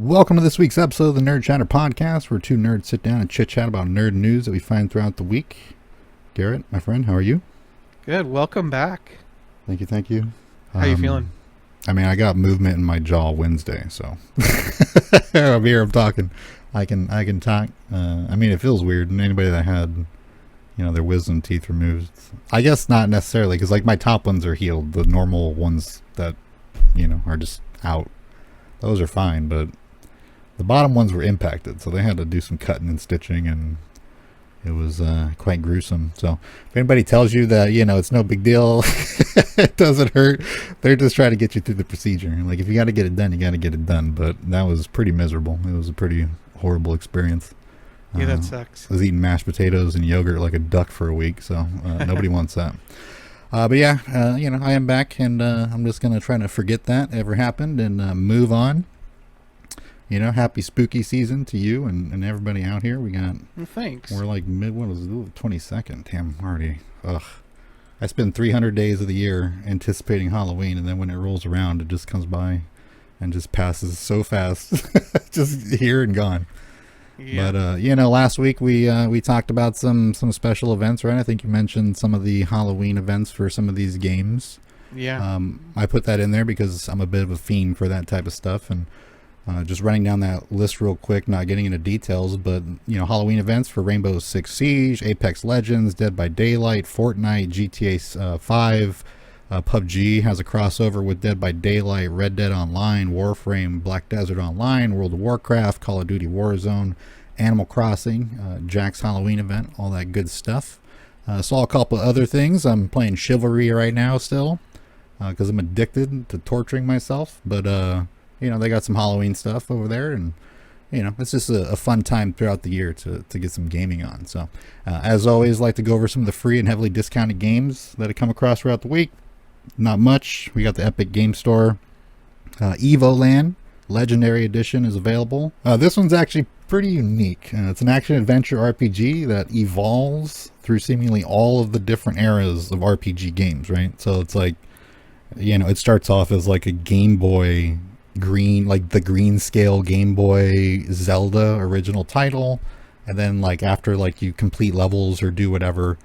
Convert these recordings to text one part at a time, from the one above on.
Welcome to this week's episode of the Nerd Chatter Podcast, where two nerds sit down and chit-chat about nerd news that we find throughout the week. Garrett, my friend, how are you? Good. Welcome back. Thank you. How you feeling? I mean, I got movement in my jaw Wednesday, so I'm here. I'm talking. I can talk. I mean, it feels weird. And anybody that had, their wisdom teeth removed, I guess not necessarily, because like my top ones are healed. The normal ones that, are just out, those are fine, but the bottom ones were impacted, so they had to do some cutting and stitching, and it was quite gruesome. So if anybody tells you that, it's no big deal, it doesn't hurt, they're just trying to get you through the procedure. Like, if you got to get it done, you got to get it done. But that was pretty miserable. It was a pretty horrible experience. Yeah, that sucks. I was eating mashed potatoes and yogurt like a duck for a week, so nobody wants that. But yeah, I am back, and I'm just going to try to forget that ever happened and move on. Happy spooky season to you and everybody out here. We got, well, thanks. We're like what was it, 22nd? Damn, already. Ugh. I spend 300 days of the year anticipating Halloween, and then when it rolls around, it just comes by and just passes so fast. Just here and gone. Yeah. But, last week we talked about some special events, right? I think you mentioned some of the Halloween events for some of these games. Yeah. I put that in there because I'm a bit of a fiend for that type of stuff, and just running down that list real quick, not getting into details, but, Halloween events for Rainbow Six Siege, Apex Legends, Dead by Daylight, Fortnite, GTA 5, PUBG has a crossover with Dead by Daylight, Red Dead Online, Warframe, Black Desert Online, World of Warcraft, Call of Duty Warzone, Animal Crossing, Jack's Halloween event, all that good stuff. Saw a couple of other things. I'm playing Chivalry right now still, because I'm addicted to torturing myself, but they got some Halloween stuff over there, and it's just a fun time throughout the year to get some gaming on. So as always, like to go over some of the free and heavily discounted games that I come across throughout the week. Not much. We got the Epic Game Store. Evoland Legendary Edition is available. This one's actually pretty unique. It's an action-adventure RPG that evolves through seemingly all of the different eras of RPG games, right? So it's like, it starts off as like a Game Boy green, like the green scale Game Boy Zelda original title, and then like after like you complete levels or do whatever,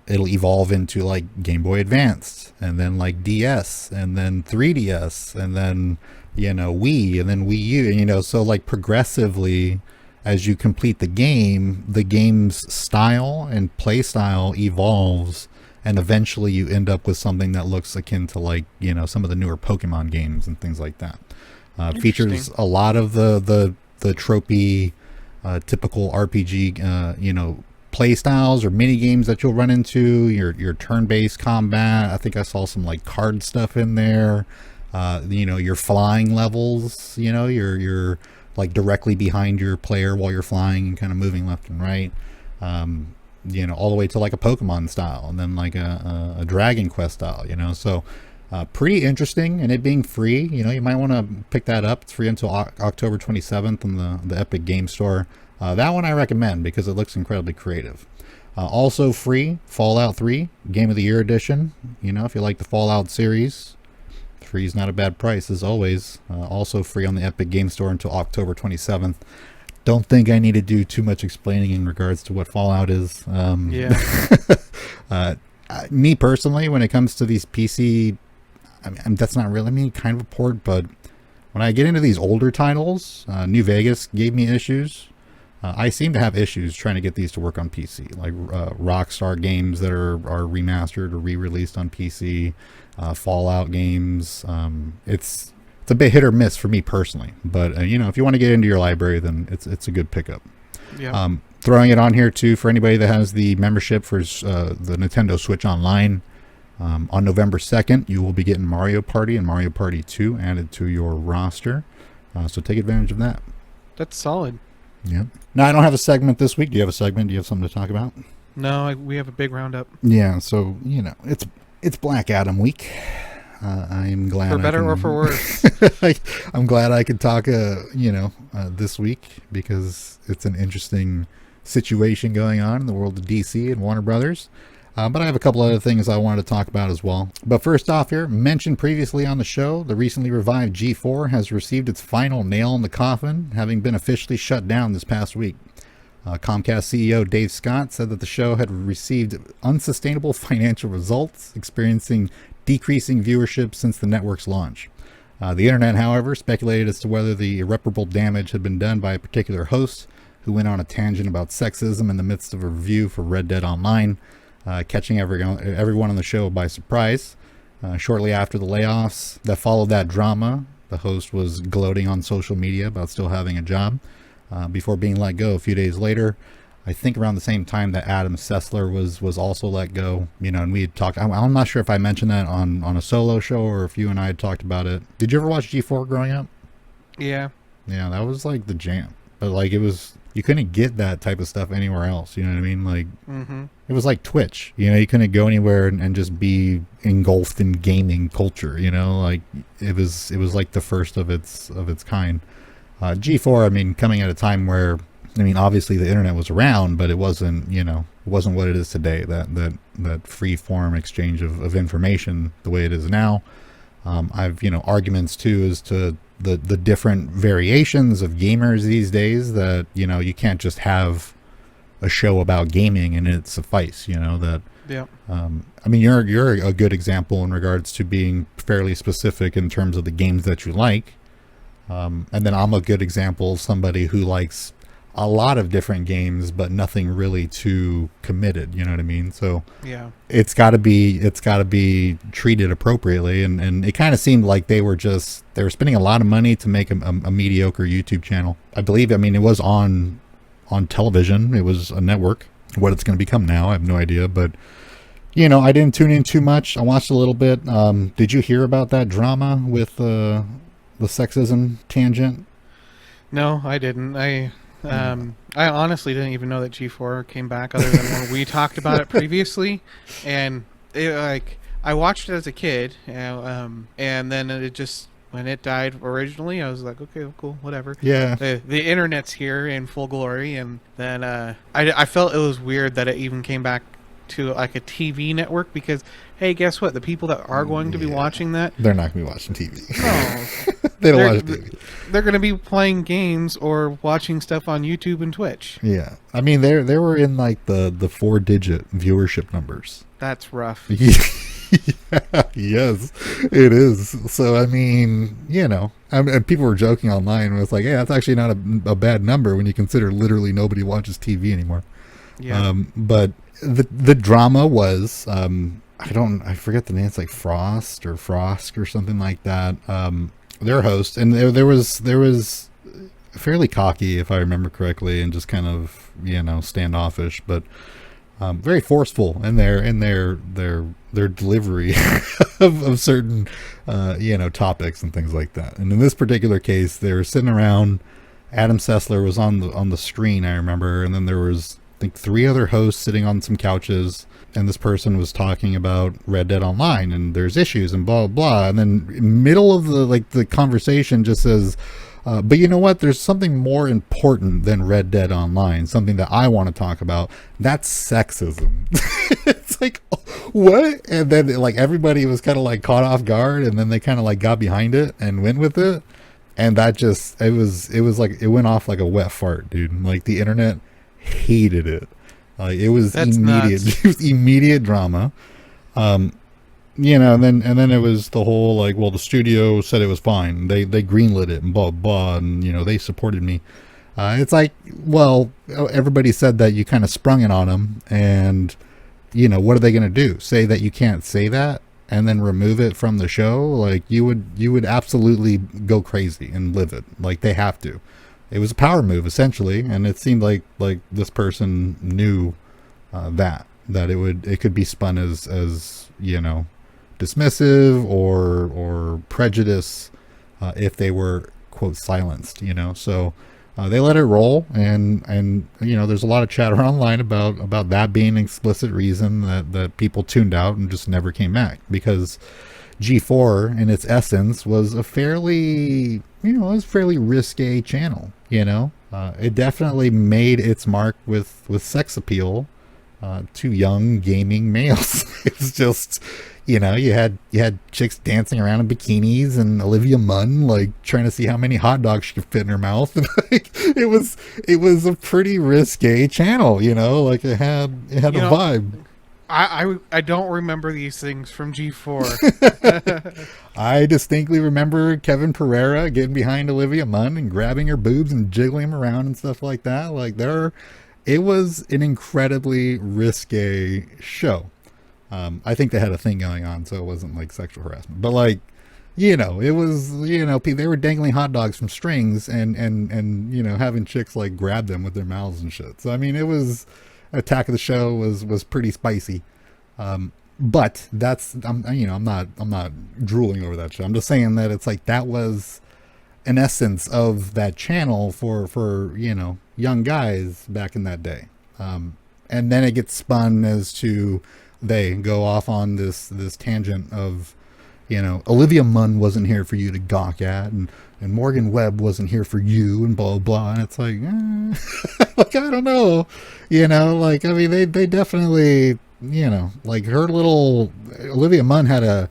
it'll evolve into like Game Boy Advance, and then like DS, and then 3DS, and then Wii, and then Wii U, so like progressively as you complete the game's style and play style evolves, and eventually you end up with something that looks akin to like some of the newer Pokemon games and things like that. Features a lot of the tropey typical RPG play styles or mini games that you'll run into, your turn-based combat. I think I saw some like card stuff in there. Your flying levels, you're like directly behind your player while you're flying and kind of moving left and right. All the way to like a Pokemon style, and then like a Dragon Quest style, so pretty interesting. And it being free, you might want to pick that up. It's free until October 27th on the Epic Game Store. That one I recommend because it looks incredibly creative. Also free, Fallout 3 Game of the Year Edition. If you like the Fallout series, free is not a bad price as always. Also free on the Epic Game Store until October 27th. Don't think I need to do too much explaining in regards to what Fallout is. Me personally, when it comes to these PC, that's not really, kind of a port, but when I get into these older titles, New Vegas gave me issues. I seem to have issues trying to get these to work on PC, like Rockstar games that are remastered or re-released on PC, Fallout games. It's a bit hit or miss for me personally, but if you want to get into your library, then it's a good pickup. Yeah. Throwing it on here too for anybody that has the membership for the Nintendo Switch Online. On November 2nd, you will be getting Mario Party and Mario Party 2 added to your roster, so take advantage of that. That's solid. Yeah. Now, I don't have a segment this week. Do you have a segment? Do you have something to talk about? No, we have a big roundup. Yeah, so it's Black Adam week. I'm glad for better or for worse. I'm glad I could talk this week because it's an interesting situation going on in the world of DC and Warner Brothers. But I have a couple other things I wanted to talk about as well. But first off here, mentioned previously on the show, the recently revived G4 has received its final nail in the coffin, having been officially shut down this past week. Comcast CEO Dave Scott said that the show had received unsustainable financial results, experiencing decreasing viewership since the network's launch. The internet, however, speculated as to whether the irreparable damage had been done by a particular host who went on a tangent about sexism in the midst of a review for Red Dead Online, catching everyone on the show by surprise. Shortly after the layoffs that followed that drama, the host was gloating on social media about still having a job before being let go a few days later. I think around the same time that Adam Sessler was also let go, and we had talked. I'm not sure if I mentioned that on a solo show or if you and I had talked about it. Did you ever watch G4 growing up? Yeah. Yeah, that was like the jam. But like you couldn't get that type of stuff anywhere else. You know what I mean? Like It was like Twitch. You couldn't go anywhere and just be engulfed in gaming culture. Like it was like the first of its kind. G4, I mean, coming at a time where, obviously the internet was around, but it wasn't what it is today. That free form exchange of information the way it is now. I've arguments too as to the different variations of gamers these days, that you can't just have a show about gaming and it suffice. That Yeah. You're a good example in regards to being fairly specific in terms of the games that you like. And then I'm a good example of somebody who likes a lot of different games, but nothing really too committed. You know what I mean? So Yeah. it's got to be treated appropriately. And it kind of seemed like they were spending a lot of money to make a mediocre YouTube channel. I believe, it was on television. It was a network. What it's going to become now, I have no idea. But, I didn't tune in too much. I watched a little bit. Did you hear about that drama with the sexism tangent? No, I didn't. I honestly didn't even know that G4 came back, other than when we talked about it previously. And I watched it as a kid, and then it just, when it died originally, I was like, okay, cool, whatever. Yeah. The internet's here in full glory, and then I felt it was weird that it even came back to like a TV network, because hey, guess what? The people that are going to be watching that, they're not going to be watching TV. No, they don't watch TV. They're going to be playing games or watching stuff on YouTube and Twitch. Yeah, they were in like the 4-digit viewership numbers. That's rough. Yeah, yes, it is. So and people were joking online. It was like, hey, that's actually not a bad number when you consider literally nobody watches TV anymore. Yeah. But the drama was, I forget the name. It's like Frost or something like that. Their host, and there was fairly cocky, if I remember correctly, and just kind of standoffish, but very forceful in their delivery of certain topics and things like that. And in this particular case, they were sitting around. Adam Sessler was on the screen, I remember, and then there was, I think, 3 other hosts sitting on some couches, and this person was talking about Red Dead Online and there's issues and blah blah, and then middle of the conversation just says, but you know what, there's something more important than Red Dead Online, something that I want to talk about. That's sexism. It's like, what? And then everybody was kind of caught off guard, and then they kind of got behind it and went with it, and that just, it was like it went off like a wet fart, dude. Like the internet hated it. It was That's immediate. nuts. It was immediate drama. And then it was the whole the studio said it was fine. They greenlit it and blah blah, and they supported me. It's like, well, everybody said that you kind of sprung it on them, and what are they going to do? Say that you can't say that and then remove it from the show? You would absolutely go crazy and live it. They have to. It was a power move, essentially, and it seemed like this person knew that it could be spun as dismissive or prejudice if they were, quote, silenced. So they let it roll, and there's a lot of chatter online about that being an explicit reason that people tuned out and just never came back, because G4 in its essence was a fairly risque channel. It definitely made its mark with sex appeal, two young gaming males. It's just, you know, you had chicks dancing around in bikinis and Olivia Munn like trying to see how many hot dogs she could fit in her mouth. Like, it was a pretty risque channel, you know, like it had a vibe. I don't remember these things from G4. I distinctly remember Kevin Pereira getting behind Olivia Munn and grabbing her boobs and jiggling them around and stuff like that. Like it was an incredibly risque show. I think they had a thing going on, so it wasn't like sexual harassment. But like, you know, it was, you know, they were dangling hot dogs from strings and you know, having chicks like grab them with their mouths and shit. So I mean, it was Attack of the Show was pretty spicy. But that's, I'm not drooling over that show. I'm just saying that it's like that was an essence of that channel for you know, young guys back in that day. And then it gets spun as to they go off on this tangent of, you know, Olivia Munn wasn't here for you to gawk at, and Morgan Webb wasn't here for you, and blah blah. And it's like, like, I don't know, you know, like, I mean, they definitely, you know, like her little Olivia Munn had a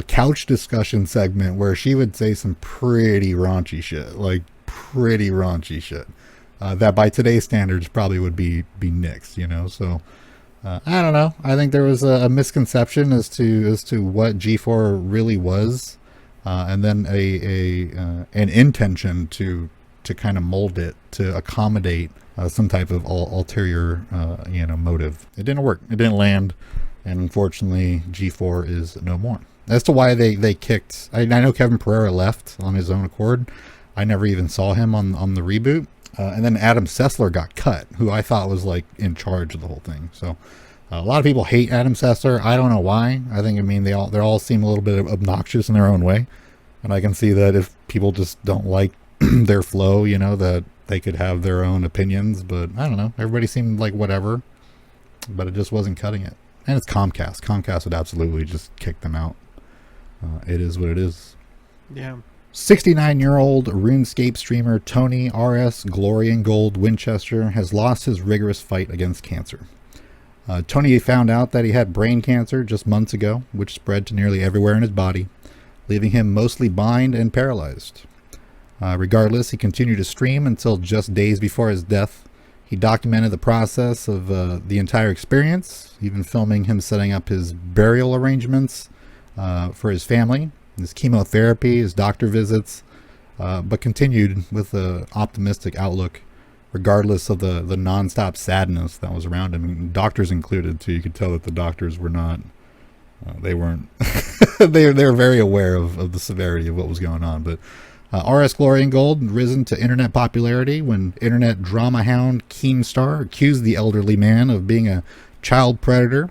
couch discussion segment where she would say some pretty raunchy shit, like pretty raunchy shit, that by today's standards probably would be nixed, you know. So I don't know. I think there was a misconception as to what G4 really was, and then an intention to kind of mold it to accommodate some type of ulterior, you know, motive. It didn't work. It didn't land, and unfortunately, G4 is no more. As to why they kicked, I know Kevin Pereira left on his own accord. I never even saw him on the reboot. And then Adam Sessler got cut, who I thought was like in charge of the whole thing. So a lot of people hate Adam Sessler. I don't know why. I think, I mean, they all seem a little bit obnoxious in their own way. And I can see that if people just don't like their flow, you know, that they could have their own opinions. But I don't know. Everybody seemed like whatever, but it just wasn't cutting it. And it's Comcast. Comcast would absolutely just kick them out. It is what it is. Yeah. 69-year-old RuneScape streamer Tony RSGLORYANDGOLD Winchester has lost his rigorous fight against cancer. Tony found out that he had brain cancer just months ago, which spread to nearly everywhere in his body, leaving him mostly blind and paralyzed. Regardless, he continued to stream until just days before his death. He documented the process of the entire experience, even filming him setting up his burial arrangements for his family, his chemotherapy, his doctor visits, but continued with an optimistic outlook, regardless of the nonstop sadness that was around him. And doctors included, too. You could tell that the doctors were not, they weren't, they were very aware of the severity of what was going on. But RSGLORYANDGOLD risen to internet popularity when internet drama hound Keemstar accused the elderly man of being a child predator,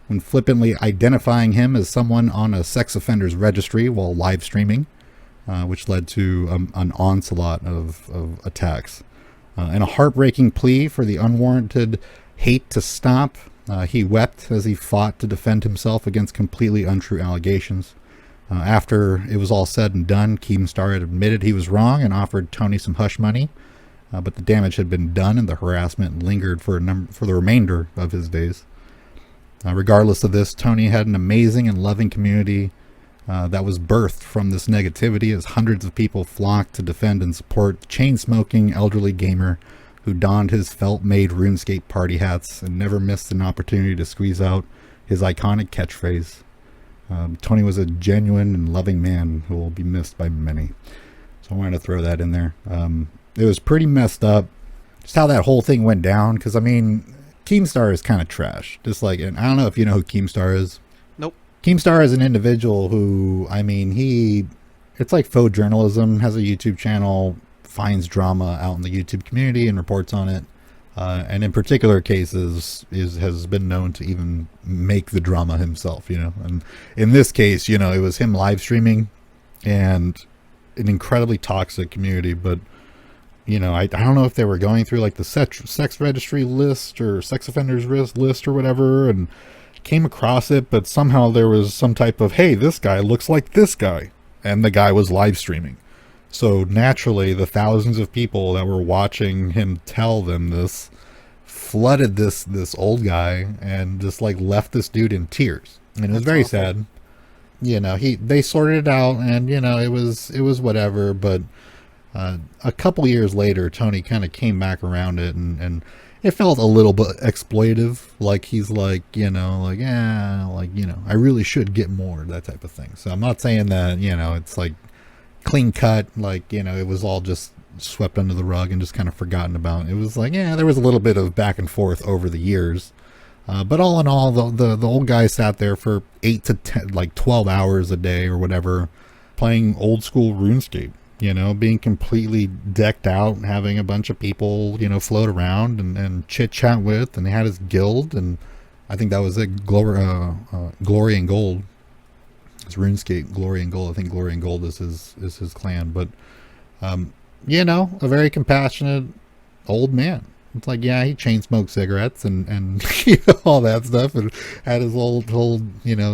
when flippantly identifying him as someone on a sex offenders registry while live streaming, which led to an onslaught of attacks. And a heartbreaking plea for the unwarranted hate to stop, he wept as he fought to defend himself against completely untrue allegations. After it was all said and done, Keemstar had admitted he was wrong and offered Tony some hush money, but the damage had been done and the harassment lingered for the remainder of his days. Regardless of this, Tony had an amazing and loving community that was birthed from this negativity, as hundreds of people flocked to defend and support the chain-smoking elderly gamer who donned his felt-made RuneScape party hats and never missed an opportunity to squeeze out his iconic catchphrase. Tony was a genuine and loving man who will be missed by many. So I wanted to throw that in there. It was pretty messed up, just how that whole thing went down, because, I mean, Keemstar is kind of trash. Just like, and I don't know if you know who Keemstar is. Nope. Keemstar is an individual who, I mean, it's like faux journalism, has a YouTube channel, finds drama out in the YouTube community and reports on it. And in particular cases has been known to even make the drama himself, you know. And in this case, you know, it was him live streaming and an incredibly toxic community, but you know, I don't know if they were going through like the sex registry list or sex offenders list or whatever and came across it, but somehow there was some type of, hey, this guy looks like this guy, and the guy was live streaming. So naturally, the thousands of people that were watching him tell them this flooded this old guy and just like left this dude in tears. And it was That's very awful. sad. They sorted it out, and it was whatever. But a couple years later, Tony kind of came back around it, and it felt a little bit exploitative. Like he's like, I really should get more, that type of thing. So I'm not saying that, it's like clean cut, like, it was all just swept under the rug and just kind of forgotten about. It was like, there was a little bit of back and forth over the years. But all in all, the old guy sat there for 8 to 10, like 12 hours a day or whatever, playing old school RuneScape, being completely decked out, having a bunch of people, float around and chit chat with, and they had his guild, and I think that was it, Glory and Gold. It's RuneScape, Glory and Gold. I think Glory and Gold is his clan, but, a very compassionate old man. It's like, he chain smoked cigarettes and all that stuff, and had his old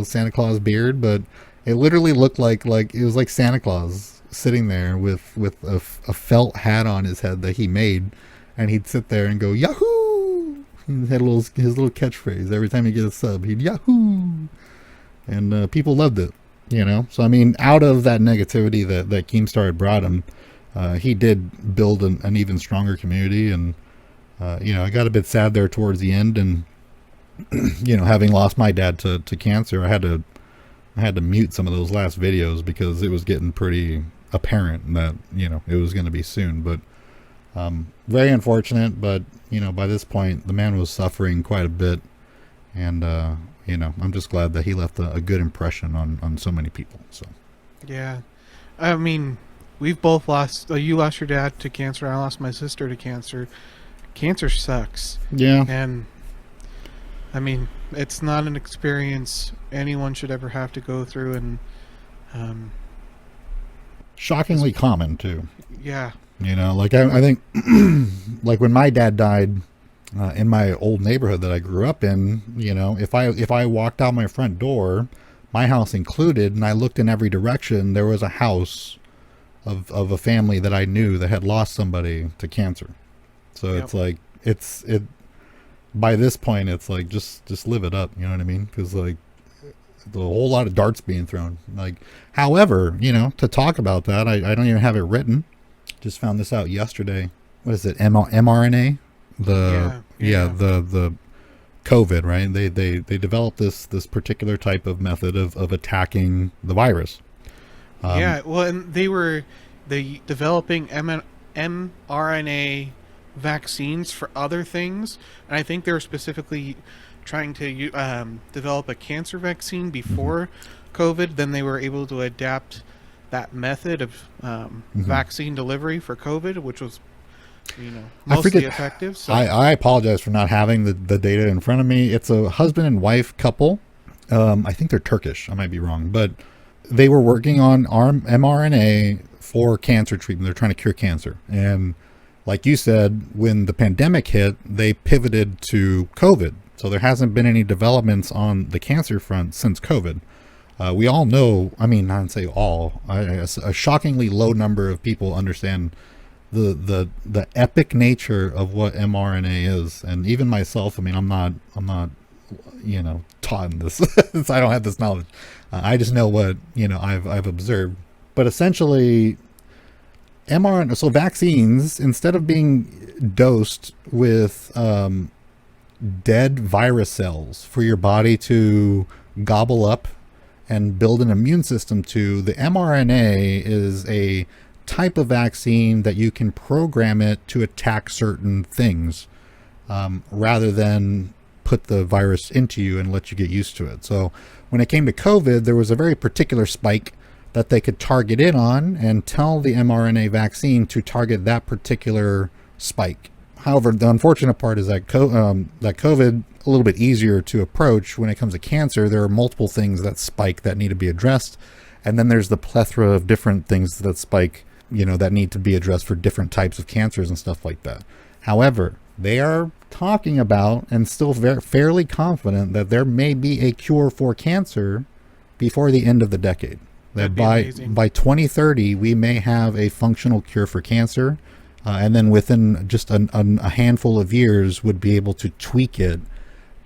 Santa Claus beard, but it literally looked like it was like Santa Claus sitting there with a felt hat on his head that he made, and he'd sit there and go Yahoo! He had his little catchphrase every time he get a sub. He'd Yahoo! And people loved it, So I mean, out of that negativity that Keemstar had brought him, he did build an even stronger community. And I got a bit sad there towards the end, and having lost my dad to cancer, I had to mute some of those last videos because it was getting pretty apparent that it was going to be soon. But very unfortunate. But by this point, the man was suffering quite a bit, and I'm just glad that he left a good impression on so many people. So Yeah, I mean, we've both lost. You lost your dad to cancer. I lost my sister to cancer. Cancer sucks. yeah. And I mean, it's not an experience anyone should ever have to go through. And Shockingly common too. yeah, Like I think like when my dad died, in my old neighborhood that I grew up in, if I walked out my front door, my house included, and I looked in every direction, there was a house of a family that I knew that had lost somebody to cancer. So Yep. it's like it by this point it's like just live it up, you know what I mean? Because like a whole lot of darts being thrown. Like, however, to talk about that, I don't even have it written. Just found this out yesterday. What is it? mRNA. The COVID, right? They developed this particular type of method of attacking the virus. well, and they developing mRNA vaccines for other things, and I think they were specifically trying to develop a cancer vaccine before COVID. Then they were able to adapt that method of vaccine delivery for COVID, which was mostly effective. So I apologize for not having the data in front of me. It's a husband and wife couple. I think they're Turkish. I might be wrong, but they were working on mRNA for cancer treatment. They're trying to cure cancer. And like you said, when the pandemic hit, they pivoted to COVID. So there hasn't been any developments on the cancer front since COVID. We all know, I mean, not say all, a shockingly low number of people understand the epic nature of what mRNA is. And even myself, I mean, I'm not taught in this. I don't have this knowledge. I just know what, I've observed. But essentially, mRNA, so vaccines, instead of being dosed with dead virus cells for your body to gobble up and build an immune system to, the mRNA is a type of vaccine that you can program it to attack certain things, rather than put the virus into you and let you get used to it. So when it came to COVID, there was a very particular spike that they could target in on and tell the mRNA vaccine to target that particular spike. However, the unfortunate part is that COVID, a little bit easier to approach. When it comes to cancer, there are multiple things that spike that need to be addressed. And then there's the plethora of different things that spike, that need to be addressed for different types of cancers and stuff like that. However, they are talking about and still fairly confident that there may be a cure for cancer before the end of the decade. That by 2030, we may have a functional cure for cancer. and then within just a handful of years would be able to tweak it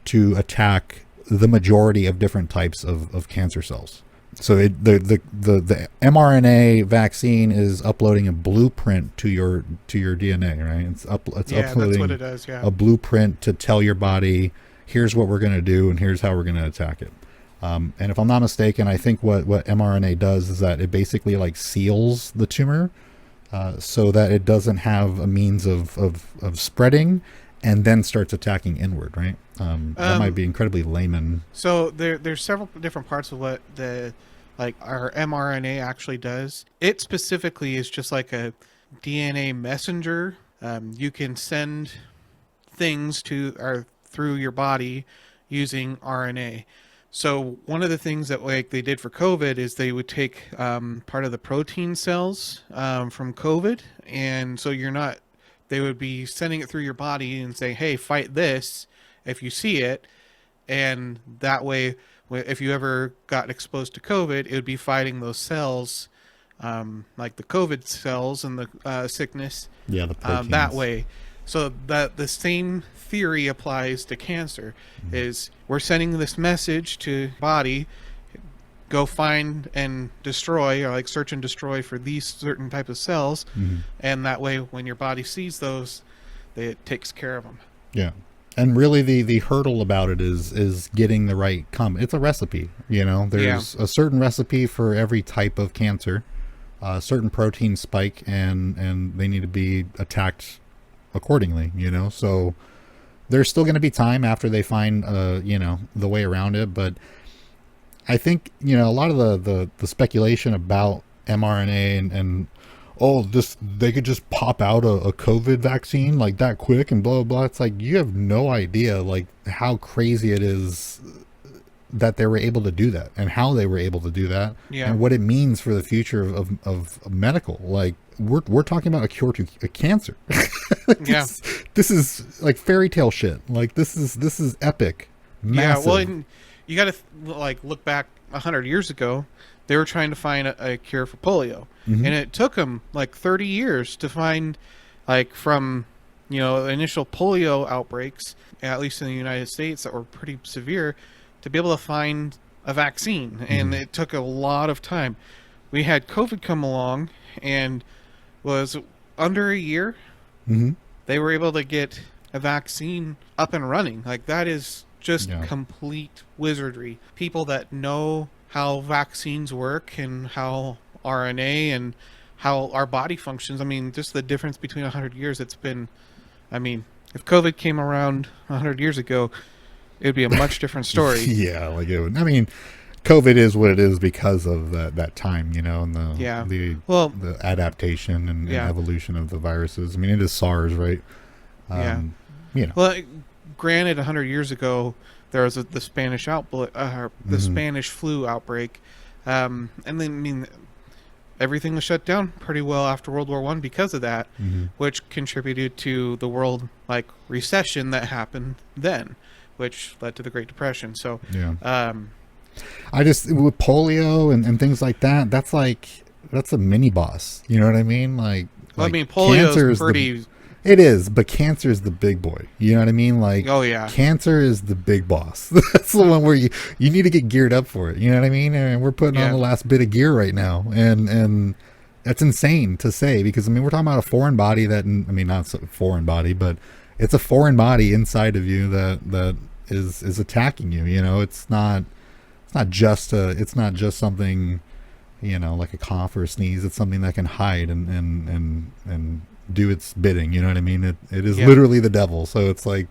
to attack the majority of different types of cancer cells. So the mRNA vaccine is uploading a blueprint to your DNA, right? It's uploading that's what it does. Yeah. a blueprint to tell your body, here's what we're going to do and here's how we're going to attack it. And if I'm not mistaken, I think what mRNA does is that it basically like seals the tumor, so that it doesn't have a means of spreading and then starts attacking inward, right? That might be incredibly layman. So there's several different parts of what our mRNA actually does. It specifically is just like a DNA messenger. You can send things through your body using RNA. So one of the things that they did for COVID is they would take part of the protein cells from COVID, and so they would be sending it through your body and say, hey, fight this if you see it, and that way, if you ever got exposed to COVID, it would be fighting those cells, like the COVID cells and the sickness. Yeah, the proteins. That way. So that the same theory applies to cancer. Mm-hmm. Is we're sending this message to body, go find and destroy, or like search and destroy for these certain type of cells, mm-hmm. and that way when your body sees those, it takes care of them. Yeah. And really the hurdle about it is getting the right it's a recipe, there's a certain recipe for every type of cancer, a certain protein spike, and they need to be attacked accordingly, so there's still going to be time after they find the way around it. But I think a lot of the speculation about mRNA and they could just pop out a COVID vaccine like that quick and blah, blah, blah. It's like, you have no idea like how crazy it is that they were able to do that and how they were able to do that, and what it means for the future of medical. Like we're talking about a cure to a cancer. This is like fairy tale shit. Like this is epic. Massive. Yeah. Well, and you got to look back 100 years ago. They were trying to find a cure for polio, mm-hmm. and it took them 30 years to find, from, initial polio outbreaks, at least in the United States, that were pretty severe, to be able to find a vaccine. Mm-hmm. And it took a lot of time. We had COVID come along, and was under a year, mm-hmm. they were able to get a vaccine up and running. Like, that is just complete wizardry. People that know how vaccines work and how RNA and how our body functions. I mean, just the difference between 100 years. It's been, if COVID came around 100 years ago, it would be a much different story. COVID is what it is because of that time, and the adaptation and evolution of the viruses. It is SARS, right? Well, granted, 100 years ago, there was the Spanish outbreak, the mm-hmm. Spanish flu outbreak, and then everything was shut down pretty well after World War I because of that, mm-hmm. which contributed to the world recession that happened then, which led to the Great Depression. So, I just with polio and things like that, that's a mini boss. You know what I mean? Polio is pretty. It is, but cancer is the big boy. You know what I mean? Cancer is the big boss. That's the one where you need to get geared up for it. You know what I mean? And we're putting on the last bit of gear right now, and that's insane to say because we're talking about a foreign body that not a foreign body, but it's a foreign body inside of you that is attacking you. It's not just something like a cough or a sneeze. It's something that can hide and do its bidding. You know what I mean? It is literally the devil. So it's like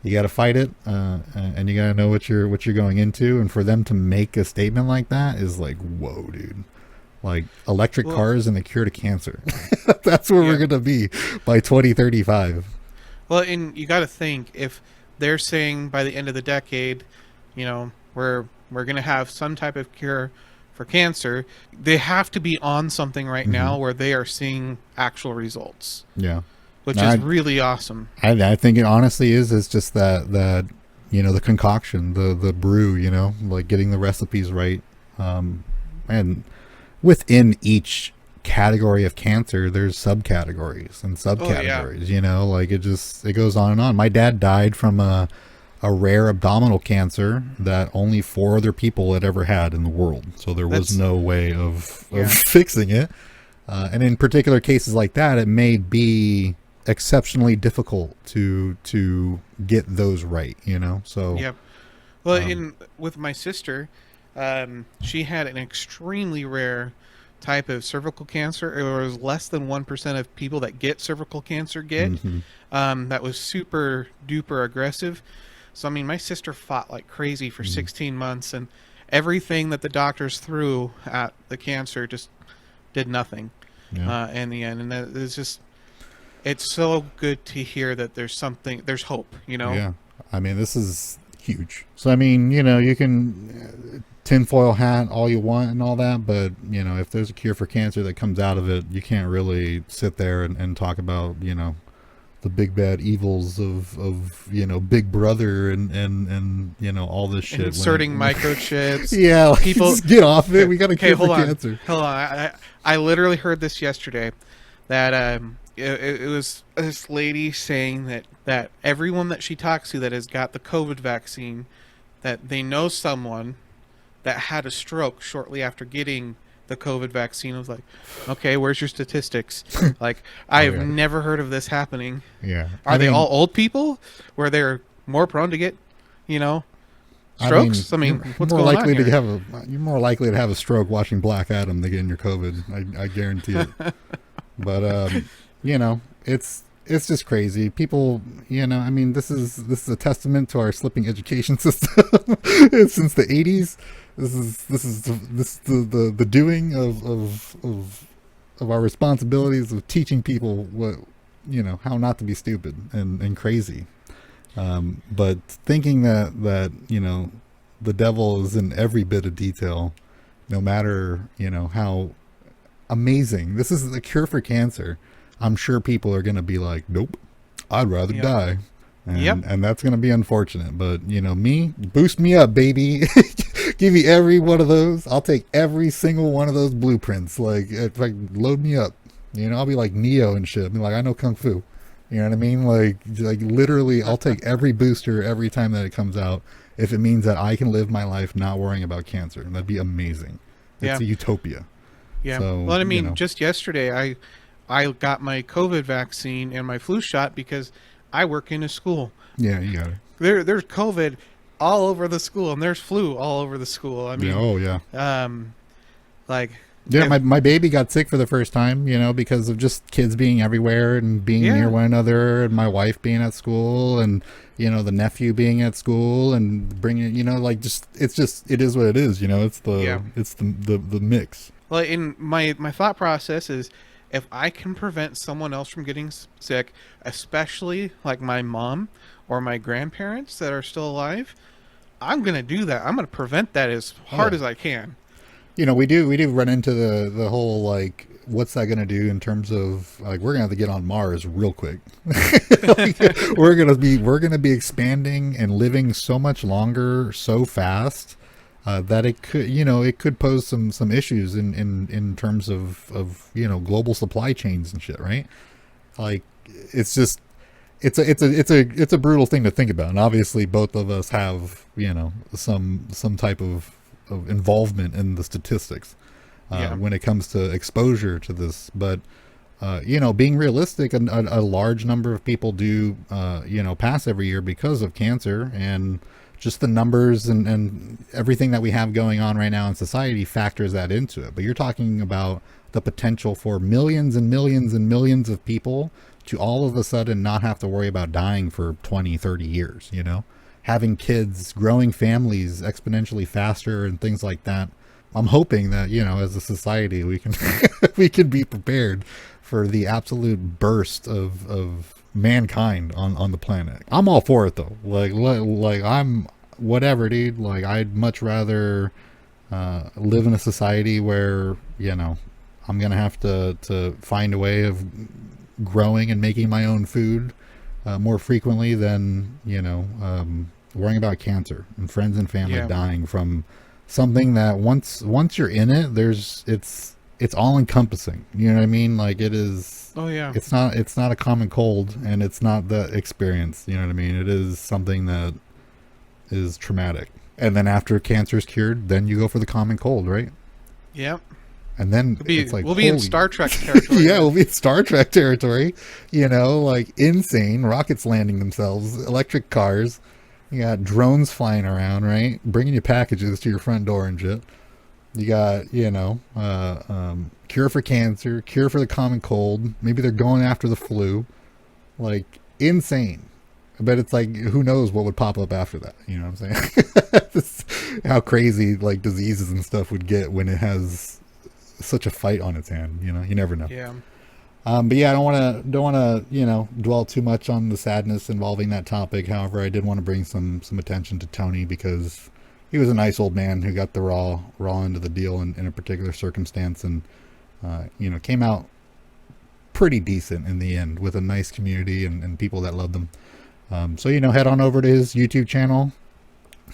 you got to fight it, and you got to know what you're going into. And for them to make a statement like that is like, whoa, dude! Like electric cars and the cure to cancer. That's where we're gonna be by 2035. Well, and you got to think if they're saying by the end of the decade, we're gonna have some type of cure for cancer, they have to be on something right mm-hmm. now where they are seeing actual results. Yeah. Which is really awesome. I think it honestly is just that the concoction, the brew, getting the recipes right. And within each category of cancer, there's subcategories and subcategories. You know, like it goes on and on. My dad died from a rare abdominal cancer that only 4 other people had ever had in the world. So there was no way of fixing it. And in particular cases like that, it may be exceptionally difficult to get those right, you know? So, yep. Well, with my sister, she had an extremely rare type of cervical cancer. It was less than 1% of people that get cervical cancer get. That was super duper aggressive. So, I mean, my sister fought like crazy for 16 months, and everything that the doctors threw at the cancer just did nothing in the end. And that is just, it's so good to hear that there's hope, you know? Yeah. I mean, this is huge. So, I mean, you know, you can tinfoil hat all you want and all that, but, you know, if there's a cure for cancer that comes out of it, you can't really sit there and talk about, you know, the big bad evils of you know, Big Brother and you know, all this shit. Inserting microchips. Yeah, like, people just get off of it. We got to cure for cancer. Hold on. I literally heard this yesterday that it was this lady saying that everyone that she talks to that has got the COVID vaccine, that they know someone that had a stroke shortly after getting the COVID vaccine. I was like, okay, where's your statistics? Like, I've never heard of this happening. Yeah. Are they all old people where they're more prone to get, you know, strokes? I mean, what's going on here? You're more likely to have a stroke watching Black Adam than getting your COVID. I guarantee it. But, you know, it's just crazy. People, you know, I mean, this is a testament to our slipping education system since the 80s. This is the doing of our responsibilities of teaching people what, you know, how not to be stupid and crazy. But thinking that, you know, the devil is in every bit of detail, no matter, you know, how amazing. This is the cure for cancer. I'm sure people are going to be like, nope, I'd rather die. And that's going to be unfortunate. But, you know, boost me up, baby. Give me every one of those. I'll take every single one of those blueprints. Like, load me up. You know, I'll be like Neo and shit. I'll be like, I know Kung Fu. You know what I mean? Like literally, I'll take every booster every time that it comes out if it means that I can live my life not worrying about cancer. That'd be amazing. It's a utopia. Yeah. So, well, I mean, you know. just yesterday, I got my COVID vaccine and my flu shot because I work in a school. Yeah, you got it. There's COVID all over the school, and there's flu all over the school. I mean, like. Yeah, my baby got sick for the first time, you know, because of just kids being everywhere and being near one another, and my wife being at school, and, you know, the nephew being at school, and bringing, you know, like, it is what it is, you know. It's the mix. Well, in my thought process is, if I can prevent someone else from getting sick, especially like my mom or my grandparents that are still alive, I'm gonna do that. I'm gonna prevent that as hard as I can. You know, we do run into the whole, like, what's that going to do in terms of, like, we're going to have to get on Mars real quick. Like, we're going to be expanding and living so much longer, so fast, that it could pose some issues in terms of, you know, global supply chains and shit, right? Like, it's just, it's a brutal thing to think about. And obviously both of us have, you know, some type of involvement in the statistics when it comes to exposure to this. But you know, being realistic, a large number of people do you know, pass every year because of cancer, and just the numbers and everything that we have going on right now in society factors that into it. But you're talking about the potential for millions and millions and millions of people to all of a sudden not have to worry about dying for 20, 30 years, you know, having kids, growing families exponentially faster and things like that. I'm hoping that, you know, as a society, we can we can be prepared for the absolute burst of mankind on the planet. I'm all for it though. Like I'm whatever, dude. Like, I'd much rather live in a society where, you know, I'm gonna have to find a way of growing and making my own food more frequently than, you know, worrying about cancer and friends and family dying from something that once you're in it, it's all encompassing. You know what I mean? Like it is. Oh yeah. It's not a common cold, and it's not the experience. You know what I mean? It is something that is traumatic. And then after cancer is cured, then you go for the common cold, right? Yep. And then we'll be in Star Trek territory. Yeah, we'll be in Star Trek territory. You know, like insane rockets landing themselves, electric cars. You got drones flying around, right? Bringing you packages to your front door and shit. You got, cure for cancer, cure for the common cold. Maybe they're going after the flu. Like, insane. But it's like, who knows what would pop up after that? You know what I'm saying? How crazy, like, diseases and stuff would get when it has such a fight on its hand. You know, you never know. Yeah. But yeah, I don't want to, dwell too much on the sadness involving that topic. However, I did want to bring some attention to Tony because he was a nice old man who got the raw end of the deal in a particular circumstance, and came out pretty decent in the end with a nice community and people that loved him. So head on over to his YouTube channel.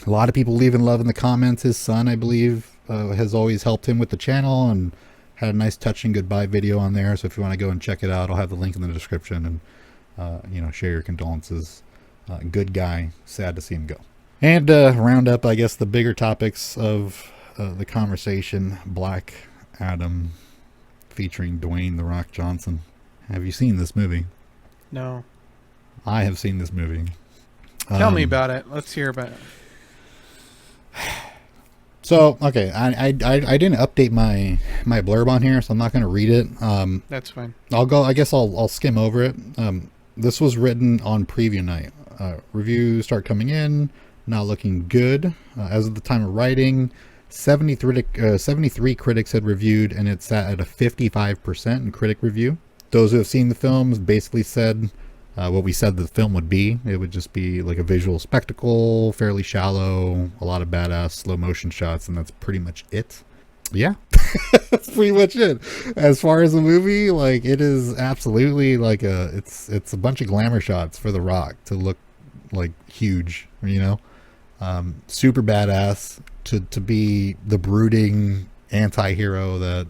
A lot of people leaving love in the comments. His son, I believe, has always helped him with the channel and had a nice touching goodbye video on there. So if you want to go and check it out, I'll have the link in the description, and share your condolences. Good guy. Sad to see him go. And round up, I guess, the bigger topics of the conversation. Black Adam featuring Dwayne "The Rock" Johnson. Have you seen this movie? No. I have seen this movie. Tell me about it. Let's hear about it. So, okay, I didn't update my blurb on here, so I'm not going to read it. That's fine. I'll skim over it. This was written on preview night. Reviews start coming in. Not looking good. As of the time of writing, 73 critics had reviewed, and it sat at a 55% in critic review. Those who have seen the films basically said what we said the film would be. It would just be like a visual spectacle, fairly shallow, a lot of badass slow motion shots, and that's pretty much it. Yeah, that's pretty much it. As far as the movie, like, it is absolutely like it's a bunch of glamour shots for The Rock to look like huge, super badass, to be the brooding anti-hero that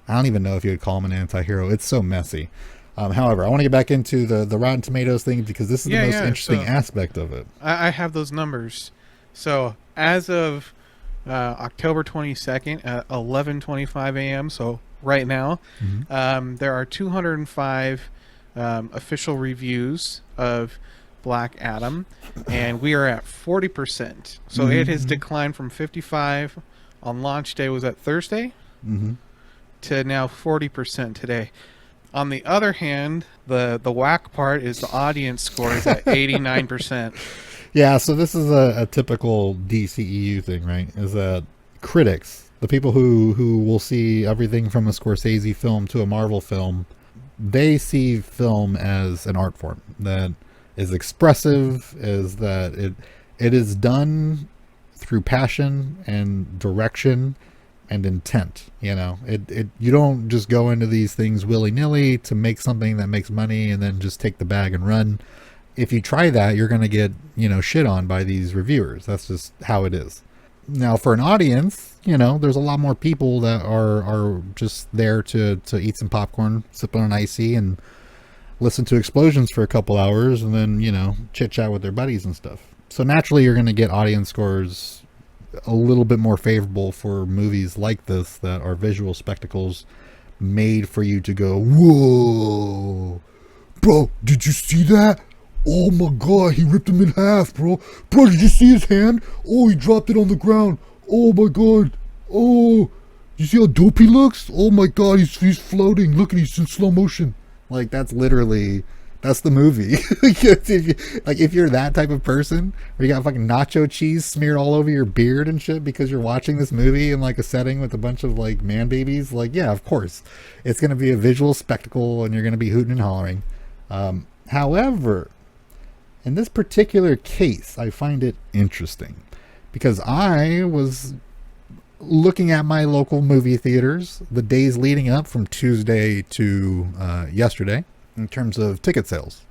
I don't even know if you would call him an anti-hero. It's so messy. However, I want to get back into the Rotten Tomatoes thing because this is the most interesting aspect of it. I have those numbers. So as of October 22nd at 11:25 a.m., so right now, there are 205 official reviews of Black Adam, and we are at 40%. So it has declined from 55 on launch day, was that Thursday, to now 40% today. On the other hand, the whack part is the audience score is at 89%. Yeah, so this is a typical DCEU thing, right? Is that critics, the people who will see everything from a Scorsese film to a Marvel film, they see film as an art form that is expressive, is that it is done through passion and direction and intent. You don't just go into these things willy-nilly to make something that makes money and then just take the bag and run. If you try that, you're going to get shit on by these reviewers. That's just how it is. Now, for an audience, there's a lot more people that are just there to eat some popcorn, sip on an icy, and listen to explosions for a couple hours, and then chit chat with their buddies and stuff. So naturally, you're going to get audience scores a little bit more favorable for movies like this that are visual spectacles made for you to go, whoa, bro, did you see that? Oh my god, he ripped him in half, bro. Bro, did you see his hand? Oh, he dropped it on the ground. Oh my god. Oh, you see how dope he looks? Oh my god, he's floating. Look at, he's in slow motion. Like, that's the movie. If you're that type of person where you got fucking nacho cheese smeared all over your beard and shit because you're watching this movie in like a setting with a bunch of like man babies, like, yeah, of course it's going to be a visual spectacle and you're going to be hooting and hollering. However, in this particular case, I find it interesting because I was looking at my local movie theaters the days leading up from Tuesday to yesterday. In terms of ticket sales,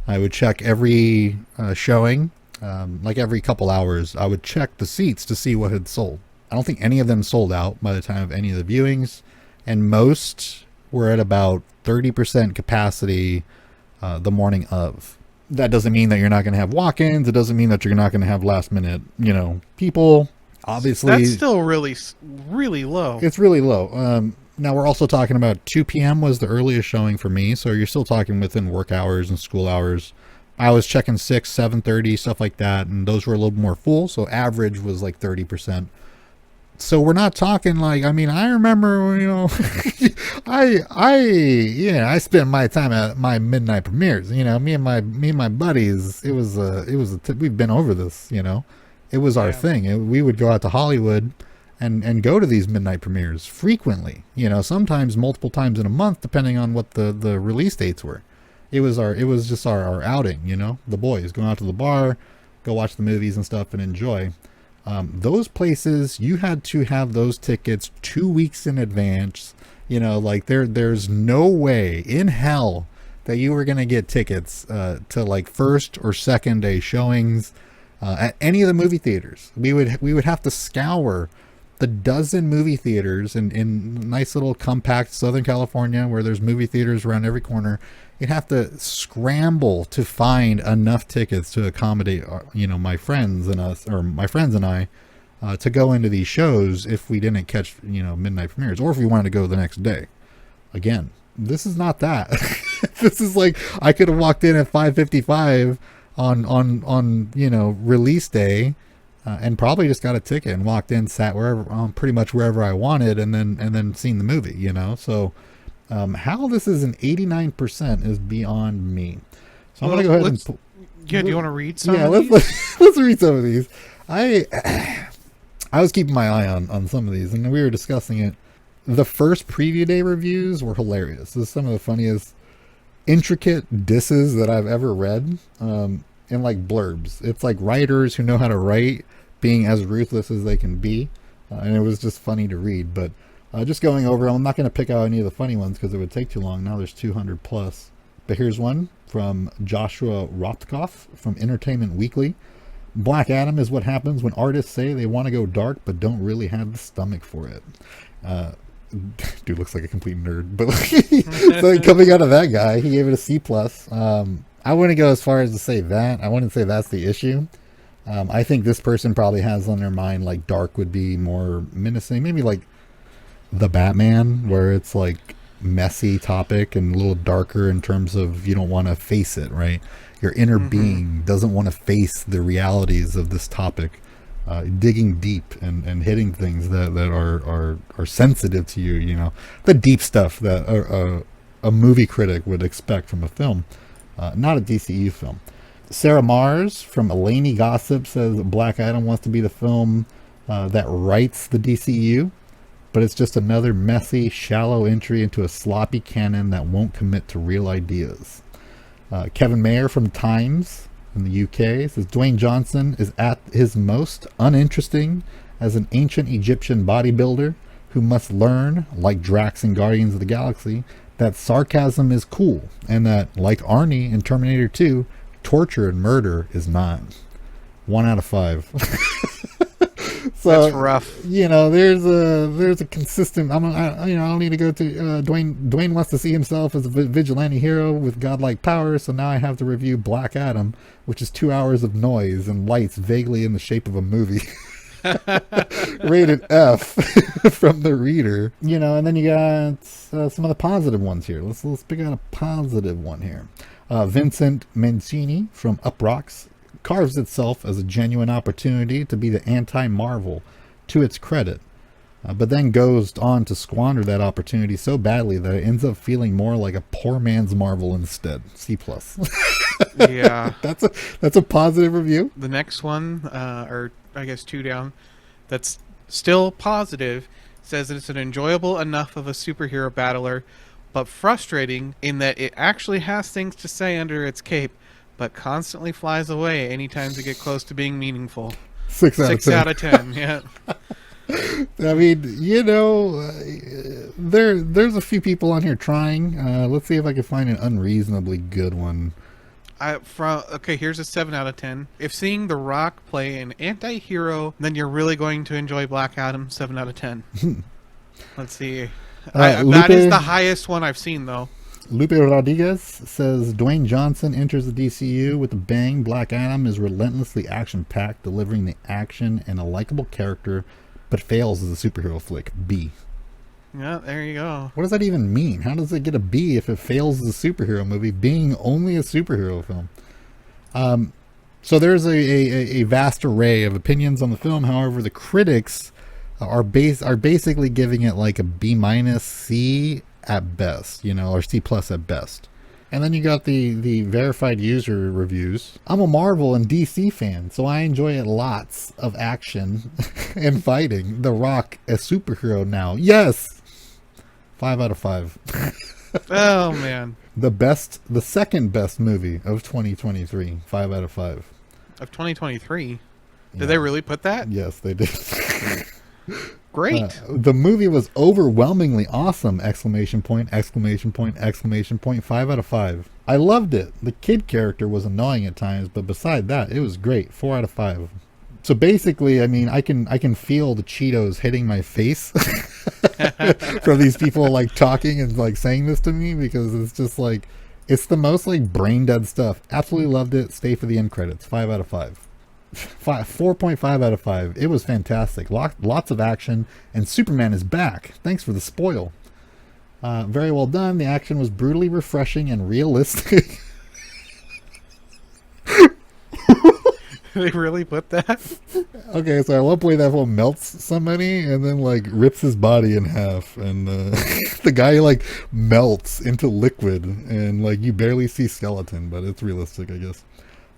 I would check every showing, like every couple hours. I would check the seats to see what had sold. I don't think any of them sold out by the time of any of the viewings, and most were at about 30% capacity the morning of. That doesn't mean that you're not going to have walk-ins. It doesn't mean that you're not going to have last-minute, people. Obviously, that's still really, really low. It's really low. Now we're also talking about 2 p.m. was the earliest showing for me, so you're still talking within work hours and school hours. I was checking 6, 7:30, stuff like that, and those were a little more full. So average was like 30%. So we're not talking like, I mean, I remember, I spent my time at my midnight premieres. Me and my buddies. We've been over this. It was our thing. We would go out to Hollywood and go to these midnight premieres frequently. Sometimes multiple times in a month, depending on what the release dates were. It was just our outing. The boys going out to the bar, go watch the movies and stuff, and enjoy. Those places, you had to have those tickets 2 weeks in advance. There's no way in hell that you were going to get tickets to like first or second day showings at any of the movie theaters. We would have to scour the dozen movie theaters in nice little compact Southern California where there's movie theaters around every corner. You'd have to scramble to find enough tickets to accommodate, my friends and us, or my friends and I, to go into these shows if we didn't catch, midnight premieres, or if we wanted to go the next day. Again, this is not that. This is like I could have walked in at 5:55 on release day, and probably just got a ticket and walked in, sat pretty much wherever I wanted, and then seen the movie. So. How this is an 89% is beyond me. So I'm going to go ahead and... do you want to read some of these? Let's read some of these. I was keeping my eye on some of these, and we were discussing it. The first preview day reviews were hilarious. This is some of the funniest, intricate disses that I've ever read in like blurbs. It's like writers who know how to write being as ruthless as they can be. And it was just funny to read, but... just going over, I'm not going to pick out any of the funny ones because it would take too long. Now there's 200 plus. But here's one from Joshua Rothkopf from Entertainment Weekly. Black Adam is what happens when artists say they want to go dark but don't really have the stomach for it. Dude looks like a complete nerd. But so coming out of that guy, he gave it a C+. I wouldn't go as far as to say that. I wouldn't say that's the issue. I think this person probably has on their mind like dark would be more menacing. Maybe like The Batman, where it's like messy topic and a little darker in terms of you don't want to face it, right? Your inner being doesn't want to face the realities of this topic, digging deep and hitting things that are sensitive to you, the deep stuff that a movie critic would expect from a film, not a DCEU film. Sarah Mars from Elaney Gossip says Black Adam wants to be the film that writes the DCEU. But it's just another messy, shallow entry into a sloppy canon that won't commit to real ideas. Kevin Mayer from Times in the UK says Dwayne Johnson is at his most uninteresting as an ancient Egyptian bodybuilder who must learn, like Drax in Guardians of the Galaxy, that sarcasm is cool, and that, like Arnie in Terminator 2, torture and murder is not. 1 out of 5. So, that's rough. There's a consistent. I don't need to go to Dwayne. Dwayne wants to see himself as a vigilante hero with godlike powers. So now I have to review Black Adam, which is 2 hours of noise and lights vaguely in the shape of a movie. Rated F from the reader. And then you got some of the positive ones here. Let's pick out a positive one here. Vincent Mancini from Uprocks carves itself as a genuine opportunity to be the anti-Marvel, to its credit, but then goes on to squander that opportunity so badly that it ends up feeling more like a poor man's Marvel instead. C+. Yeah. That's a positive review. The next one, or I guess 2 down, that's still positive, says that it's an enjoyable enough of a superhero battler, but frustrating in that it actually has things to say under its cape, but constantly flies away anytime to get close to being meaningful. 6 out of 10. Yeah. I mean, there's a few people on here trying. Let's see if I can find an unreasonably good one. Here's a 7 out of 10. If seeing The Rock play an anti-hero, then you're really going to enjoy Black Adam. 7 out of 10. Let's see. That is the highest one I've seen, though. Lupe Rodriguez says Dwayne Johnson enters the DCEU with a bang. Black Adam is relentlessly action-packed, delivering the action and a likable character, but fails as a superhero flick. B. Yeah, there you go. What does that even mean? How does it get a B if it fails as a superhero movie, being only a superhero film? So there's a vast array of opinions on the film. However, the critics are basically giving it like a B minus, C at best, or C plus at best. And then you got the verified user reviews. I'm a Marvel and DC fan, so I enjoy lots of action and fighting. The Rock, a superhero now. Yes! 5 out of 5. Oh, man. The second best movie of 2023. 5 out of 5. Of 2023? Did they really put that? Yes, they did. Great. The movie was overwhelmingly awesome! Exclamation point, exclamation point, exclamation point. 5 out of 5. I loved it. The kid character was annoying at times, but beside that, it was great. 4 out of 5. So basically, I mean, I can feel the Cheetos hitting my face from these people like talking and like saying this to me, because it's just like, it's the most like brain dead stuff. Absolutely loved it. Stay for the end credits. 5 out of 5. 4.5 out of 5. It was fantastic. Lots of action, and Superman is back. Thanks for the spoil. Very well done. The action was brutally refreshing and realistic. They really put that? Okay, so at one point that one melts somebody and then like rips his body in half, and the guy like melts into liquid, and like you barely see skeleton, but it's realistic, I guess.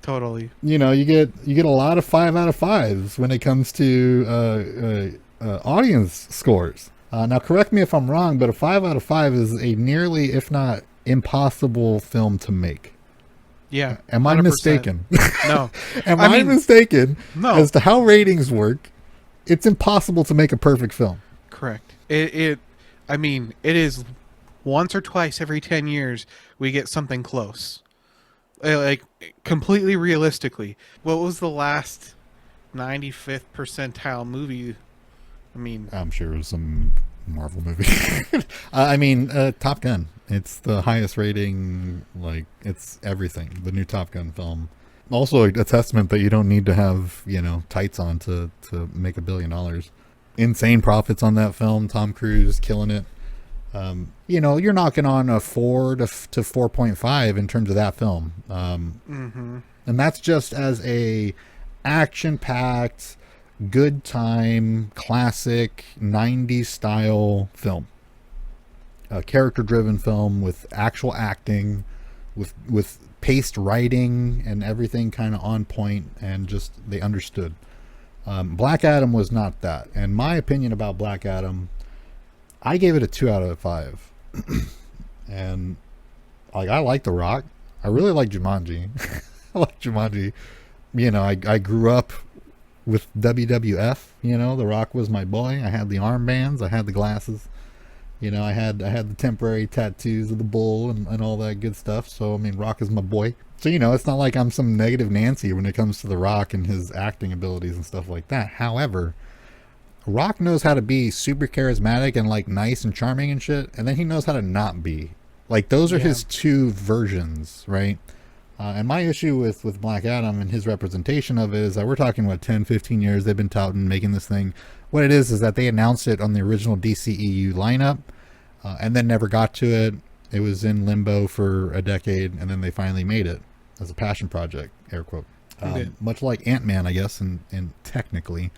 Totally. You get a lot of 5 out of 5s when it comes to audience scores. Now, correct me if I'm wrong, but a 5 out of 5 is a nearly, if not impossible, film to make. Yeah. Am I 100%. mistaken? No. I mean, mistaken no. as to how ratings work? It's impossible to make a perfect film. Correct. It is once or twice every 10 years we get something close. Like, completely realistically, what was the last 95th percentile movie? I mean, I'm sure it was some Marvel movie. Top Gun. It's the highest rating, like, it's everything. The new Top Gun film. Also a testament that you don't need to have, tights on to make $1 billion. Insane profits on that film. Tom Cruise killing it. You're knocking on a 4 to 4.5 in terms of that film. And that's just as a action-packed, good time, classic 90s style film. A character-driven film with actual acting, with paced writing and everything kind of on point, and just they understood. Black Adam was not that. And my opinion about Black Adam, I gave it a 2 out of 5. And I like The Rock. I really like Jumanji. I like Jumanji. I grew up with WWF. The Rock was my boy. I had the armbands. I had the glasses. I had the temporary tattoos of the bull and all that good stuff. So, Rock is my boy. So, it's not like I'm some negative Nancy when it comes to The Rock and his acting abilities and stuff like that. However, Rock knows how to be super charismatic and like nice and charming and shit, and then he knows how to not be. Like, those are his two versions, right? And my issue with Black Adam and his representation of it is that we're talking, 10, 15 years they've been touting making this thing. What it is that they announced it on the original DCEU lineup, and then never got to it. It was in limbo for a decade, and then they finally made it as a passion project, air quote. Much like Ant-Man, I guess, and technically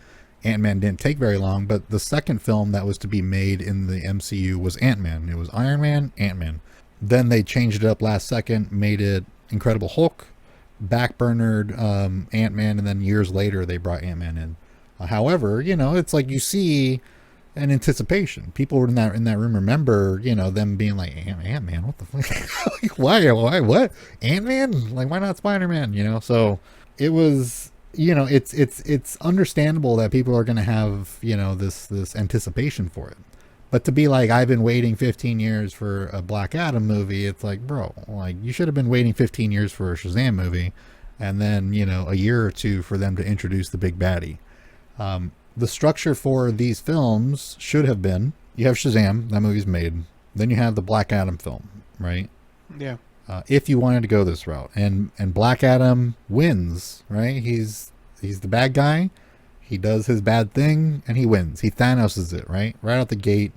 Ant-Man didn't take very long, but the second film that was to be made in the MCU was Ant-Man. It was Iron Man, Ant-Man. Then they changed it up last second, made it Incredible Hulk, backburnered Ant-Man, and then years later they brought Ant-Man in. However, it's like you see an anticipation. People in that room remember, them being like, Ant-Man, what the fuck? Like, why, what? Ant-Man? Like, why not Spider-Man? So it was, it's understandable that people are going to have, this anticipation for it. But to be like, I've been waiting 15 years for a Black Adam movie, it's like, bro, like, you should have been waiting 15 years for a Shazam movie, and then, a year or two for them to introduce the big baddie. The structure for these films should have been, you have Shazam, that movie's made. Then you have the Black Adam film, right? Yeah. If you wanted to go this route, and Black Adam wins, right? He's the bad guy. He does his bad thing and he wins. He Thanoses it, right out the gate.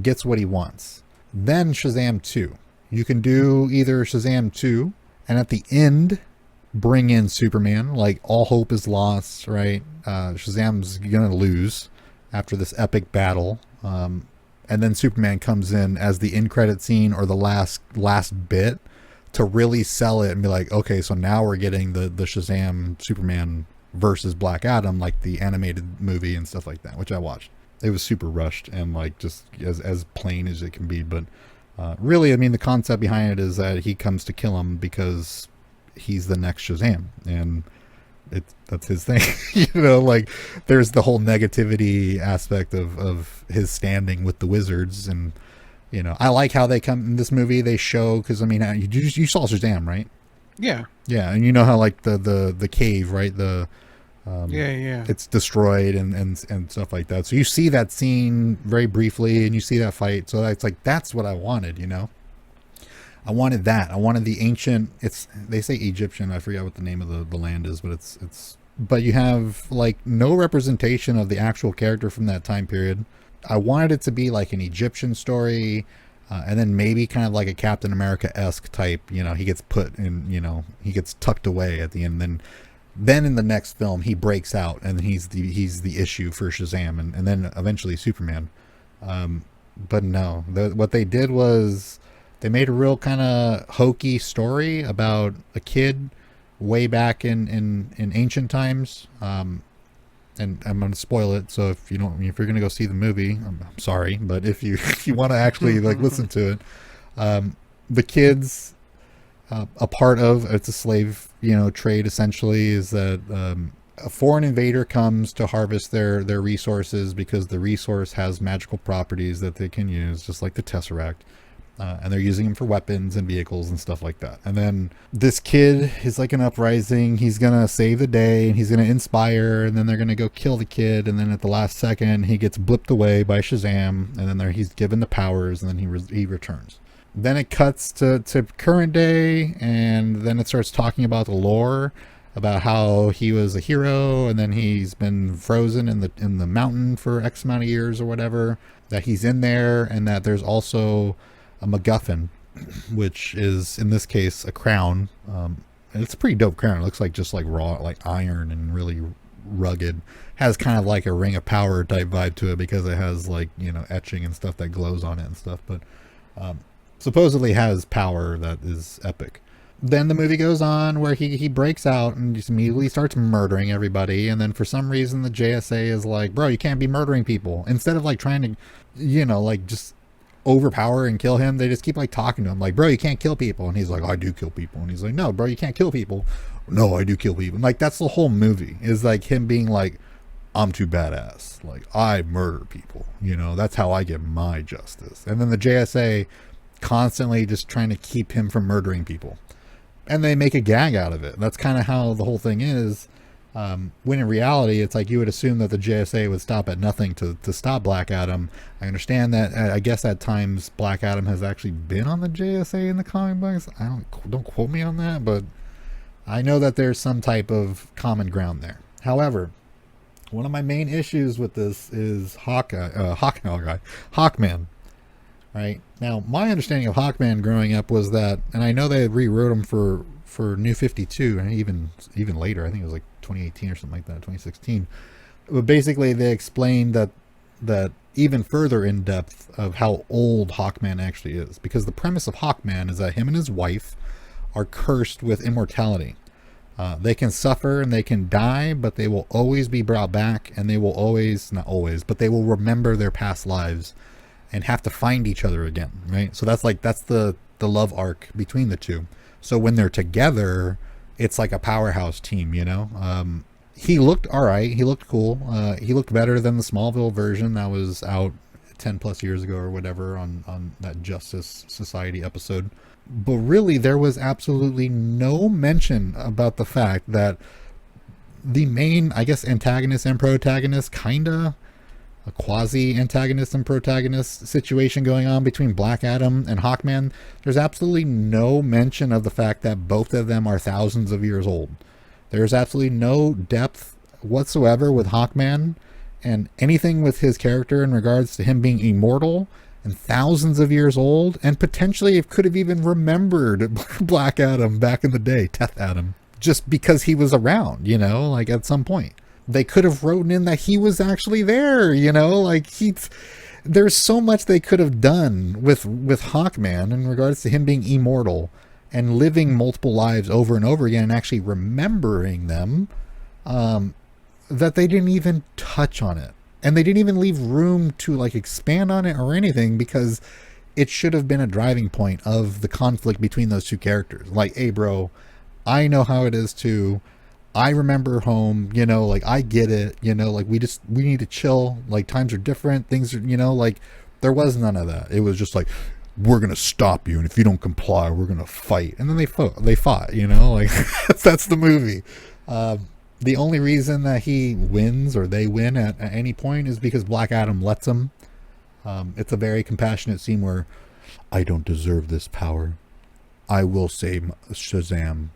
Gets what he wants. Then Shazam 2. You can do either Shazam 2 and at the end bring in Superman, like all hope is lost, right? Shazam's gonna lose after this epic battle. And then Superman comes in as the end credit scene or the last bit to really sell it and be like, okay, so now we're getting the Shazam Superman versus Black Adam, like the animated movie and stuff like that, which I watched. It was super rushed and like just as plain as it can be. But really, I mean, the concept behind it is that he comes to kill him because he's the next Shazam. And that's his thing. Like there's the whole negativity aspect of his standing with the wizards. And I like how they come in this movie. They show, because I mean, you saw Shazam, right? Yeah. And you know how like the cave, right? Yeah. It's destroyed and stuff like that. So you see that scene very briefly and you see that fight. So it's like, that's what I wanted, I wanted that. I wanted the ancient, they say Egyptian. I forget what the name of the land is, but but you have like no representation of the actual character from that time period. I wanted it to be like an Egyptian story. And then maybe kind of like a Captain America-esque type, he gets put in, he gets tucked away at the end. Then in the next film, he breaks out and he's the issue for Shazam and then eventually Superman. But no, what they did was they made a real kind of hokey story about a kid way back in ancient times. And I'm going to spoil it. So if you're going to go see the movie, I'm sorry, but if you want to actually like listen to it, the kids, a part of it's a slave, trade essentially is that, a foreign invader comes to harvest their resources because the resource has magical properties that they can use, just like the Tesseract. And they're using them for weapons and vehicles and stuff like that. And then this kid is like an uprising. He's going to save the day and he's going to inspire. And then they're going to go kill the kid. And then at the last second, he gets blipped away by Shazam. And then he's given the powers and then he returns. Then it cuts to current day. And then it starts talking about the lore, about how he was a hero. And then he's been frozen in the mountain for X amount of years or whatever. That he's in there. And that there's also a MacGuffin, which is in this case a crown. And it's a pretty dope crown. It looks like just like raw, like iron and really rugged. Has kind of like a Ring of Power type vibe to it because it has like, etching and stuff that glows on it and stuff. But supposedly has power that is epic. Then the movie goes on where he breaks out and just immediately starts murdering everybody. And then for some reason the JSA is like, bro, you can't be murdering people. Instead of like trying to, like just overpower and kill him, they just keep like talking to him like, bro, you can't kill people. And he's like, I do kill people. And he's like, no, bro, you can't kill people. No, I do kill people. And like that's the whole movie, is like him being like, I'm too badass, like I murder people, that's how I get my justice. And then the JSA constantly just trying to keep him from murdering people, and they make a gag out of it. That's kind of how the whole thing is. When in reality, it's like you would assume that the JSA would stop at nothing to stop Black Adam. I understand that. I guess at times Black Adam has actually been on the JSA in the comic books. Don't quote me on that, but I know that there's some type of common ground there. However, one of my main issues with this is Hawkman. Right now, my understanding of Hawkman growing up was that, and I know they rewrote him for New 52, and even later. I think it was like 2018 or something like that, 2016. But basically, they explained that even further in depth of how old Hawkman actually is, because the premise of Hawkman is that him and his wife are cursed with immortality. They can suffer and they can die, but they will always be brought back, and they will not always, but they will remember their past lives and have to find each other again, right? So that's the love arc between the two. So when they're together, it's like a powerhouse team, He looked all right. He looked cool. He looked better than the Smallville version that was out 10 plus years ago or whatever on that Justice Society episode. But really, there was absolutely no mention about the fact that the main, I guess, antagonist and protagonist kinda a quasi antagonist and protagonist situation going on between Black Adam and Hawkman, there's absolutely no mention of the fact that both of them are thousands of years old. There's absolutely no depth whatsoever with Hawkman, and anything with his character in regards to him being immortal and thousands of years old, and potentially it could have even remembered Black Adam back in the day, Teth Adam, just because he was around, you know, like at some point. They could have written in that he was actually there, you know, like there's so much they could have done with Hawkman in regards to him being immortal and living multiple lives over and over again and actually remembering them, that they didn't even touch on it. And they didn't even leave room to like expand on it or anything, because it should have been a driving point of the conflict between those two characters. Like, hey bro, I know how it is too. I remember home, you know, like I get it, you know, like we need to chill. Like times are different. Things are, you know, like there was none of that. It was just like, we're going to stop you. And if you don't comply, we're going to fight. And then they fought, you know, like that's the movie. The only reason that he wins or they win at any point is because Black Adam lets him. It's a very compassionate scene where, I don't deserve this power. I will save Shazam,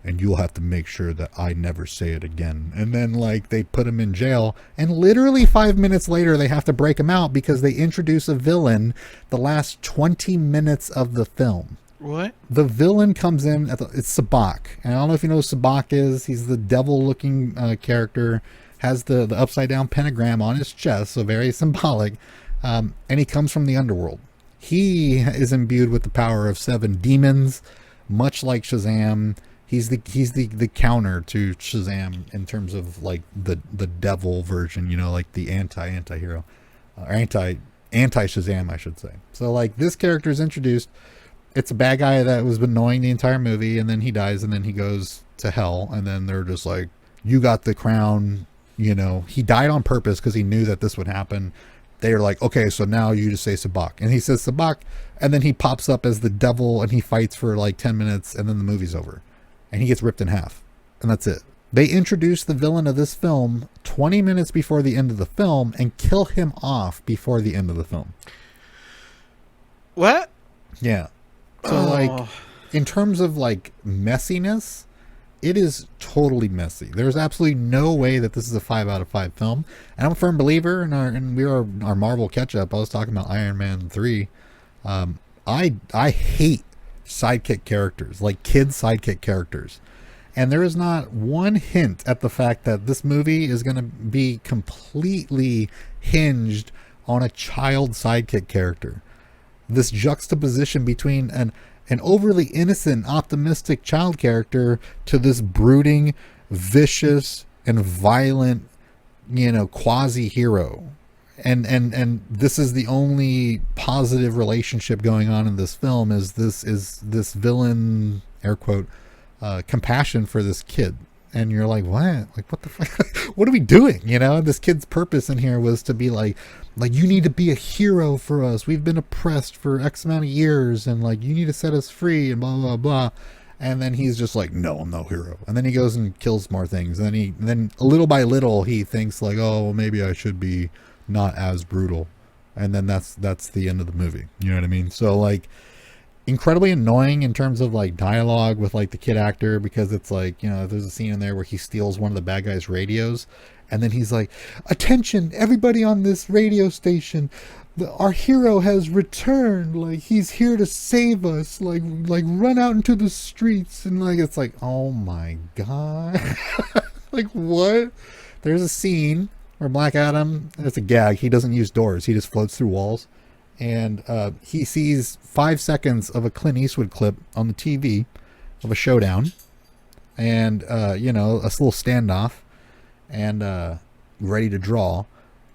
and you'll have to make sure that I never say it again. And then like they put him in jail, and literally 5 minutes later they have to break him out because they introduce a villain the last 20 minutes of the film. What? The villain comes in, it's Sabak. And I don't know if you know who Sabak is. He's the devil-looking character, has the upside-down pentagram on his chest, so very symbolic. And he comes from the underworld. He is imbued with the power of 7 demons, much like Shazam. He's the counter to Shazam in terms of like the devil version, you know, like the anti-hero, or anti-Shazam, I should say. So like this character is introduced. It's a bad guy that was annoying the entire movie, and then he dies, and then he goes to hell, and then they're just like, you got the crown, you know. He died on purpose because he knew that this would happen. They're like, okay, so now you just say Sabak. And he says Sabak, and then he pops up as the devil, and he fights for like 10 minutes, and then the movie's over. And he gets ripped in half. And that's it. They introduce the villain of this film 20 minutes before the end of the film and kill him off before the end of the film. What? Yeah. So like in terms of like messiness, it is totally messy. There's absolutely no way that this is a 5 out of 5 film. And I'm a firm believer in our Marvel catch up. I was talking about Iron Man 3. I hate sidekick characters, like kid sidekick characters. And there is not one hint at the fact that this movie is going to be completely hinged on a child sidekick character. This juxtaposition between an overly innocent, optimistic child character to this brooding, vicious, and violent, you know, quasi-hero. And this is the only positive relationship going on in this film, is this villain, air quote, compassion for this kid. And you're like, what? Like, what the fuck? What are we doing? You know, this kid's purpose in here was to be like, you need to be a hero for us. We've been oppressed for X amount of years, and like, you need to set us free, and blah, blah, blah. And then he's just like, no, I'm no hero. And then he goes and kills more things. And then little by little, he thinks like, oh, well, maybe I should be not as brutal. And then that's the end of the movie. You know what I mean? So like, incredibly annoying in terms of like dialogue with like the kid actor, because it's like, you know, there's a scene in there where he steals one of the bad guys' radios, and then he's like, attention everybody on this radio station, our hero has returned, like he's here to save us, like run out into the streets. And like, it's like, oh my god. Like, what? There's a scene where Black Adam, it's a gag, he doesn't use doors, he just floats through walls. And he sees 5 seconds of a Clint Eastwood clip on the TV of a showdown, and you know, a little standoff, and ready to draw,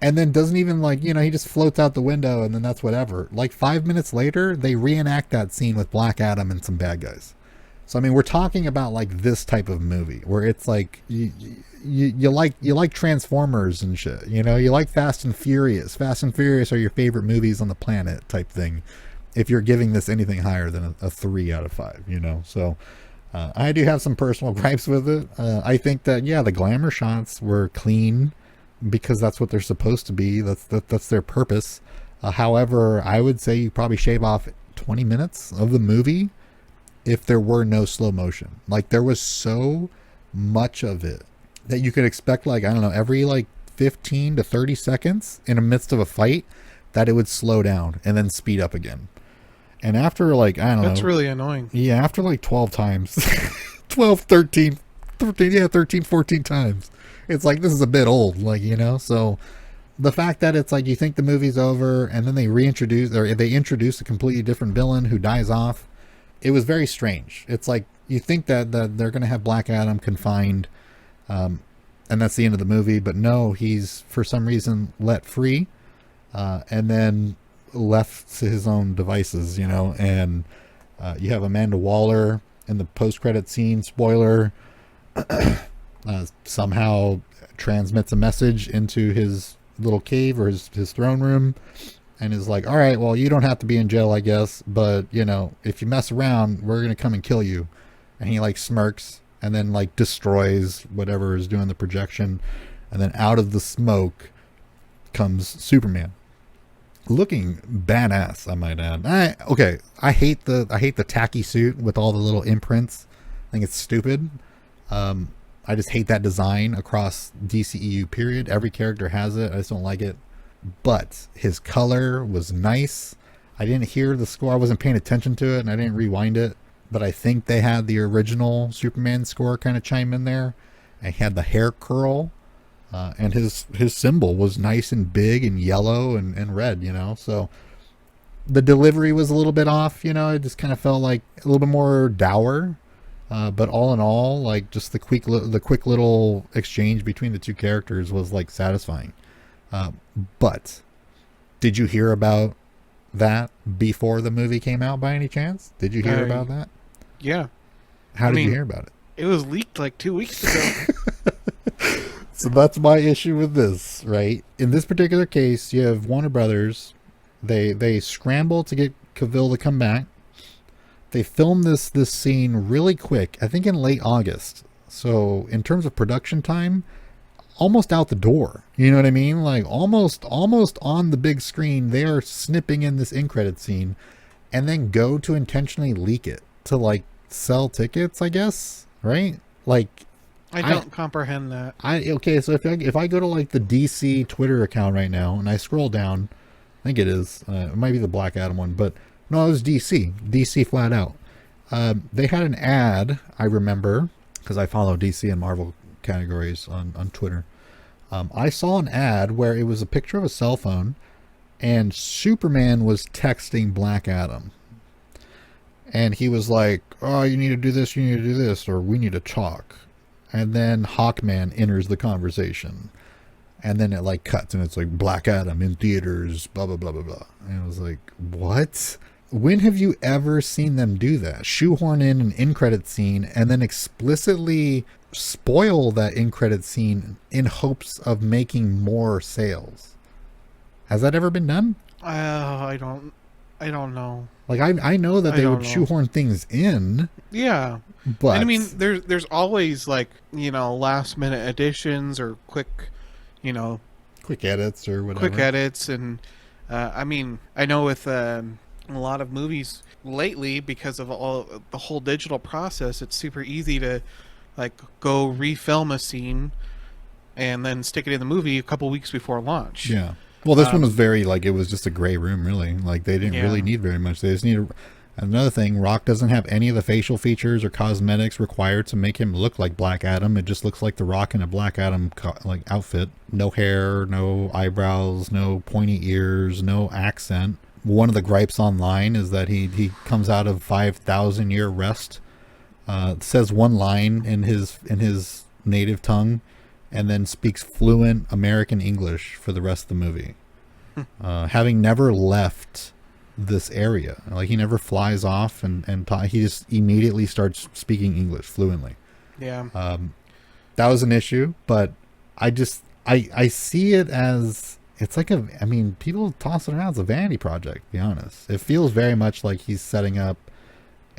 and then doesn't even, like, you know, he just floats out the window, and then that's whatever. Like 5 minutes later, they reenact that scene with Black Adam and some bad guys. So I mean, we're talking about like this type of movie where it's like you like Transformers and shit, you know, you like Fast and Furious. Fast and Furious are your favorite movies on the planet type thing, if you're giving this anything higher than a 3 out of 5, you know. So I do have some personal gripes with it. I think that, yeah, the glamour shots were clean. because that's what they're supposed to be. That's their purpose. However, I would say you probably shave off 20 minutes of the movie if there were no slow motion. Like, there was so much of it that you could expect, like, I don't know, every like 15 to 30 seconds in the midst of a fight that it would slow down and then speed up again. And after like, I don't know. That's really annoying. Yeah, after like 12 times, 12, 13, 14 times, it's like, this is a bit old, like, you know? So the fact that it's like, you think the movie's over and then they introduce a completely different villain who dies off. It was very strange. It's like, you think that they're going to have Black Adam confined, and that's the end of the movie, but no, he's for some reason let free, and then left to his own devices, you know. And you have Amanda Waller in the post-credit scene, spoiler, somehow transmits a message into his little cave or his throne room, and is like, all right, well, you don't have to be in jail, I guess, but, you know, if you mess around, we're going to come and kill you. And he like smirks and then like destroys whatever is doing the projection. And then out of the smoke comes Superman, looking badass, I might add. I hate the tacky suit with all the little imprints. I think it's stupid. I just hate that design across DCEU, period. Every character has it. I just don't like it. But his color was nice. I didn't hear the score. I wasn't paying attention to it, and I didn't rewind it. But I think they had the original Superman score kind of chime in there. And he had the hair curl. And his symbol was nice and big and yellow and red, you know. So the delivery was a little bit off, you know. It just kind of felt like a little bit more dour. But all in all, like, just the quick little exchange between the two characters was like satisfying. But did you hear about that before the movie came out by any chance? Did you hear about that? Yeah. How did you hear about it? It was leaked like 2 weeks ago. So that's my issue with this, right? In this particular case, you have Warner Brothers. They scramble to get Cavill to come back. They filmed this scene really quick, I think in late August. So in terms of production time, almost out the door. You know what I mean? Like almost on the big screen, they are snipping in this end credit scene and then go to intentionally leak it to like sell tickets, I guess, right? Like, I don't comprehend that. Okay, so if I go to like the DC Twitter account right now and I scroll down, I think it is, it might be the Black Adam one, but no, it was DC flat out. They had an ad, I remember, because I follow DC and Marvel categories on Twitter. I saw an ad where it was a picture of a cell phone and Superman was texting Black Adam. And he was like, oh, you need to do this, or we need to talk. And then Hawkman enters the conversation. And then it like cuts and it's like Black Adam in theaters, blah, blah, blah, blah, blah. And I was like, what? When have you ever seen them do that? Shoehorn in an end credit scene and then explicitly spoil that end credit scene in hopes of making more sales. Has that ever been done? I don't know. Like I know that they would shoehorn things in. Yeah. But and I mean there's always like, you know, last minute additions or quick edits or whatever. Quick edits and I mean, I know with a lot of movies lately, because of all the whole digital process, it's super easy to like go refilm a scene and then stick it in the movie a couple weeks before launch. Yeah. Well, this one was very like, it was just a gray room, really. Like they didn't really need very much. They just needed. Another thing, Rock doesn't have any of the facial features or cosmetics required to make him look like Black Adam. It just looks like The Rock in a Black Adam like outfit. No hair, no eyebrows, no pointy ears, no accent. One of the gripes online is that he comes out of 5,000 year rest, says one line in his native tongue, and then speaks fluent American English for the rest of the movie, having never left this area. Like he never flies off and he just immediately starts speaking English fluently. Yeah. That was an issue, but I see it as, it's like people toss it around as a vanity project, to be honest. It feels very much like he's setting up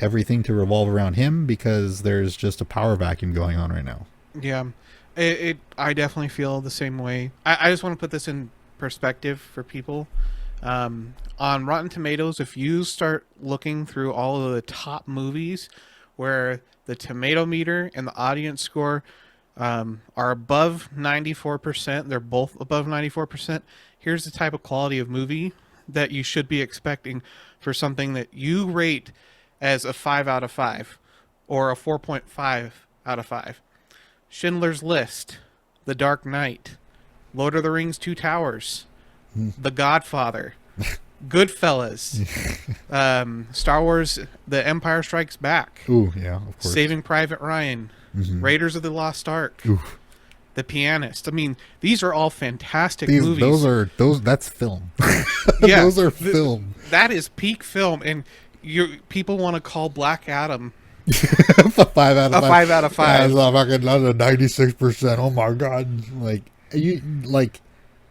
everything to revolve around him because there's just a power vacuum going on right now. Yeah. I definitely feel the same way. I just want to put this in perspective for people. On Rotten Tomatoes, if you start looking through all of the top movies where the tomato meter and the audience score are above 94%, they're both above 94%. Here's the type of quality of movie that you should be expecting for something that you rate as a 5 out of 5 or a 4.5 out of 5. Schindler's List, The Dark Knight, Lord of the Rings Two Towers, The Godfather, Goodfellas, Star Wars The Empire Strikes Back, Ooh, yeah, of course. Saving Private Ryan, Raiders of the Lost Ark, Oof. The Pianist. I mean, these are all fantastic These, movies. That's film. Yeah, Those are film. That is peak film, and people want to call Black Adam a 5 out of 5. 5 out of 5. Yeah, it's another 96%. Oh my god!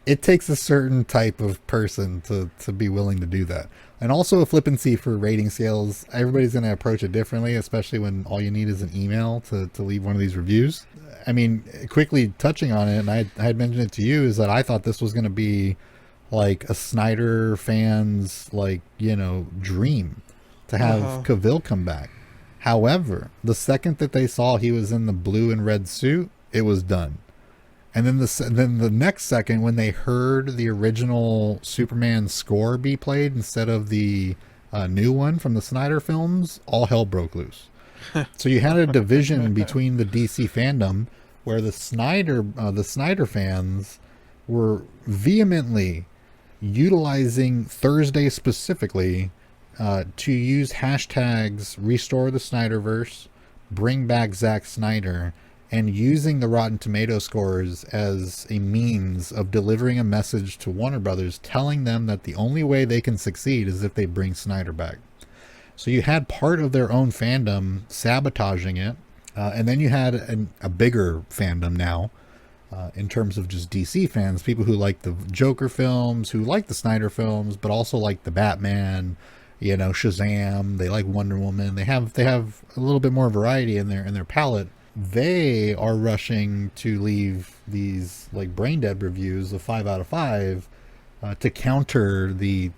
It takes a certain type of person to be willing to do that. And also a flippancy for rating scales. Everybody's going to approach it differently, especially when all you need is an email to leave one of these reviews. I mean, quickly touching on it, and I had mentioned it to you, is that I thought this was going to be like a Snyder fan's, dream to have Cavill come back. However, the second that they saw he was in the blue and red suit, it was done. And then the next second, when they heard the original Superman score be played instead of the new one from the Snyder films, all hell broke loose. So you had a division between the DC fandom where the Snyder fans were vehemently utilizing Thursday specifically to use hashtags Restore the Snyderverse, Bring Back Zack Snyder, and using the Rotten Tomato scores as a means of delivering a message to Warner Brothers, telling them that the only way they can succeed is if they bring Snyder back. So you had part of their own fandom sabotaging it, and then you had a bigger fandom now, in terms of just DC fans, people who like the Joker films, who like the Snyder films, but also like the Batman, Shazam. They like Wonder Woman. They have a little bit more variety in their palette. They are rushing to leave these brain dead reviews of 5 out of 5 to counter the,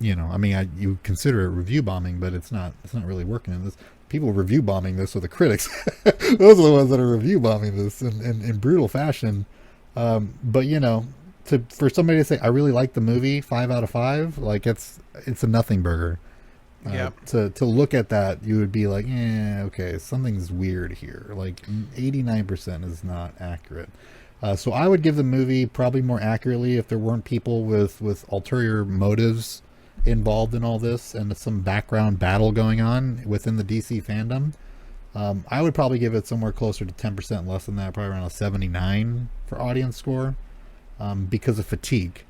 you consider it review bombing, but it's not really working in this. People review bombing this are the critics. Those are the ones that are review bombing this in brutal fashion. But for somebody to say, I really like the movie 5 out of 5, it's a nothing burger. To look at that, you would be like, okay, something's weird here. 89% is not accurate. So I would give the movie probably more accurately if there weren't people with ulterior motives involved in all this and some background battle going on within the DC fandom. I would probably give it somewhere closer to 10% less than that, probably around a 79 for audience score, because of fatigue.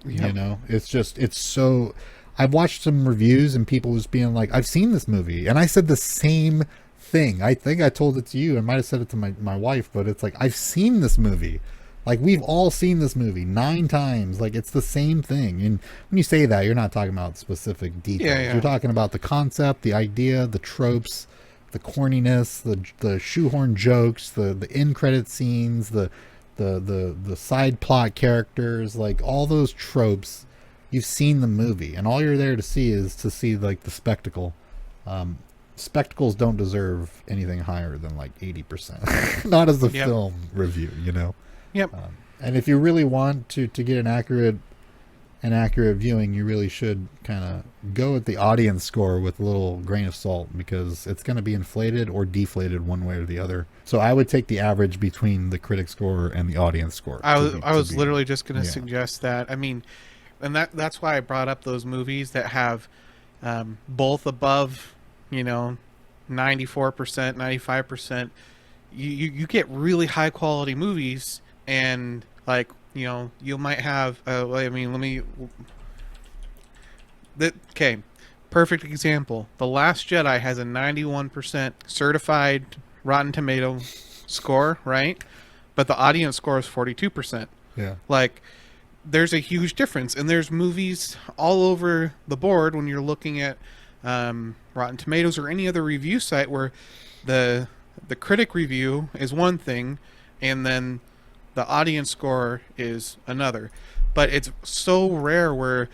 Yep. It's so... I've watched some reviews and people just being like, I've seen this movie. And I said the same thing. I think I told it to you. I might have said it to my wife, but it's like, I've seen this movie. We've all seen this movie 9 times. It's the same thing. And when you say that, you're not talking about specific details. Yeah. You're talking about the concept, the idea, the tropes, the corniness, the shoehorn jokes, the end credit scenes, the side plot characters, all those tropes. You've seen the movie, and all you're there to see is the spectacle. Spectacles don't deserve anything higher than 80%. Not as a film review, Yep. And if you really want to get an accurate viewing, you really should kind of go with the audience score with a little grain of salt, because it's going to be inflated or deflated one way or the other. So I would take the average between the critic score and the audience score. I was literally just going to suggest that. I mean, and that's why I brought up those movies that have both above, 94%, 95%. You get really high quality movies, and you might have. Okay, perfect example. The Last Jedi has a 91% certified Rotten Tomato score, right? But the audience score is 42%. Yeah. There's a huge difference, and there's movies all over the board when you're looking at Rotten Tomatoes or any other review site where the critic review is one thing, and then the audience score is another. But it's so rare where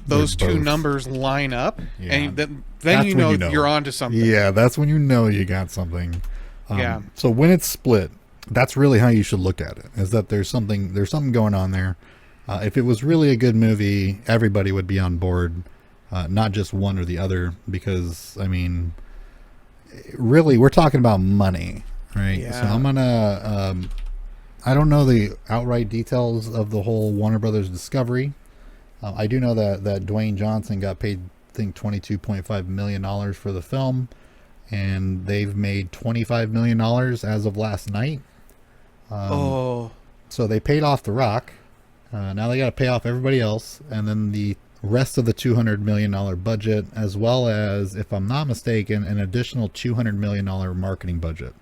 those two numbers line up, and then you know you're onto something. Yeah, that's when you know you got something. Yeah. So when it's split, that's really how you should look at it. Is that there's something going on there. If it was really a good movie, everybody would be on board, not just one or the other. Because I mean, really, we're talking about money, right? Yeah. So I'm gonna. I don't know the outright details of the whole Warner Brothers Discovery. I do know that Dwayne Johnson got paid, I think, $22.5 million for the film, and they've made $25 million as of last night. So they paid off The Rock. Now they got to pay off everybody else, and then the rest of the $200 million budget, as well as, if I'm not mistaken, an additional $200 million marketing budget.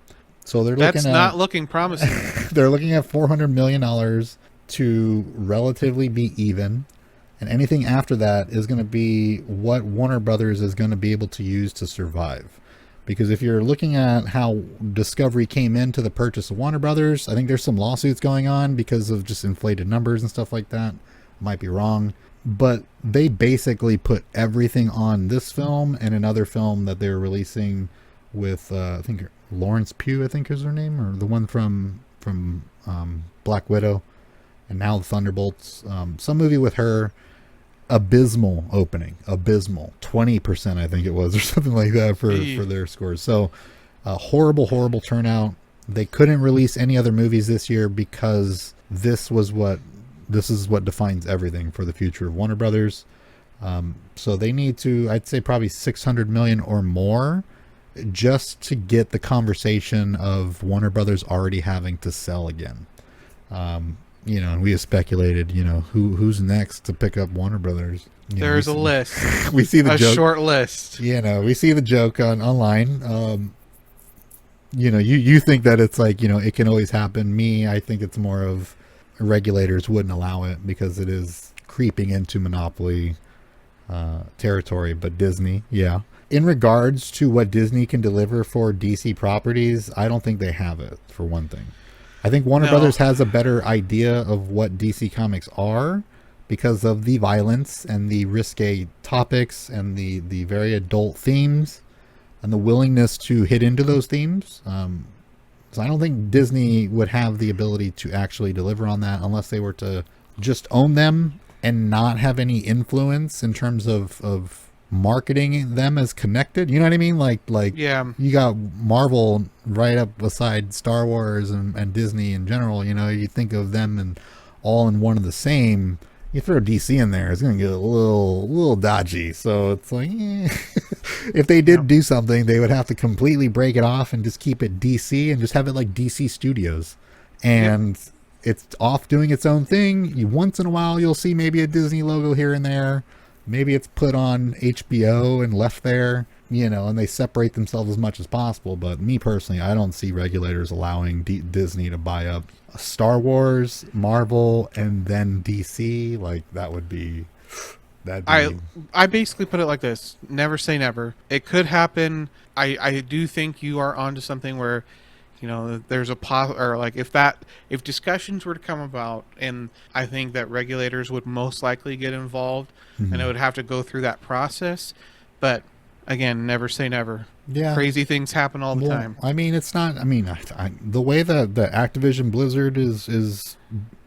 So that's not looking promising. They're looking at $400 million to relatively be even. And anything after that is going to be what Warner Brothers is going to be able to use to survive. Because if you're looking at how Discovery came into the purchase of Warner Brothers, I think there's some lawsuits going on because of just inflated numbers and stuff like that. Might be wrong. But they basically put everything on this film and another film that they're releasing with, I think, Lawrence Pugh, I think is her name, or the one from Black Widow, and now Thunderbolts. Some movie with her. Abysmal opening. Abysmal. 20%, I think it was, or something like that for their scores. So, horrible turnout. They couldn't release any other movies this year because this is what defines everything for the future of Warner Brothers. So they need to, I'd say, probably $600 million or more just to get the of Warner Brothers already having to sell again. And we have speculated, who's next to pick up Warner Brothers. There's a list. We see the joke. A short list. We see the joke online. You think that it's like, it can always happen. I think it's more of regulators wouldn't allow it because it is creeping into monopoly territory. But Disney, yeah. In regards to what Disney can deliver for DC properties, I don't think they have it, for one thing. I think Warner Brothers has a better idea of what DC Comics are because of the violence and the risque topics and the very adult themes and the willingness to hit into those themes. So I don't think Disney would have the ability to actually deliver on that unless they were to just own them and not have any influence in terms of marketing them as connected. You know what I mean? Like you got Marvel right up beside Star Wars and Disney in general. You think of them and all in one of the same. You throw DC in there, it's going to get a little dodgy. So it's like, if they did do something, they would have to completely break it off and just keep it DC and just have it like DC Studios. And it's off doing its own thing. Once in a while, you'll see maybe a Disney logo here and there. Maybe it's put on HBO and left there, and they separate themselves as much as possible. But me personally, I don't see regulators allowing Disney to buy up Star Wars, Marvel, and then DC. Like, that'd be... I basically put it like this. Never say never. It could happen. I do think you are onto something where... there's a or like if discussions were to come about, and I think that regulators would most likely get involved, and it would have to go through that process. But again, never say never. Yeah, crazy things happen all the time. I mean, it's not. I mean, the way that the Activision Blizzard is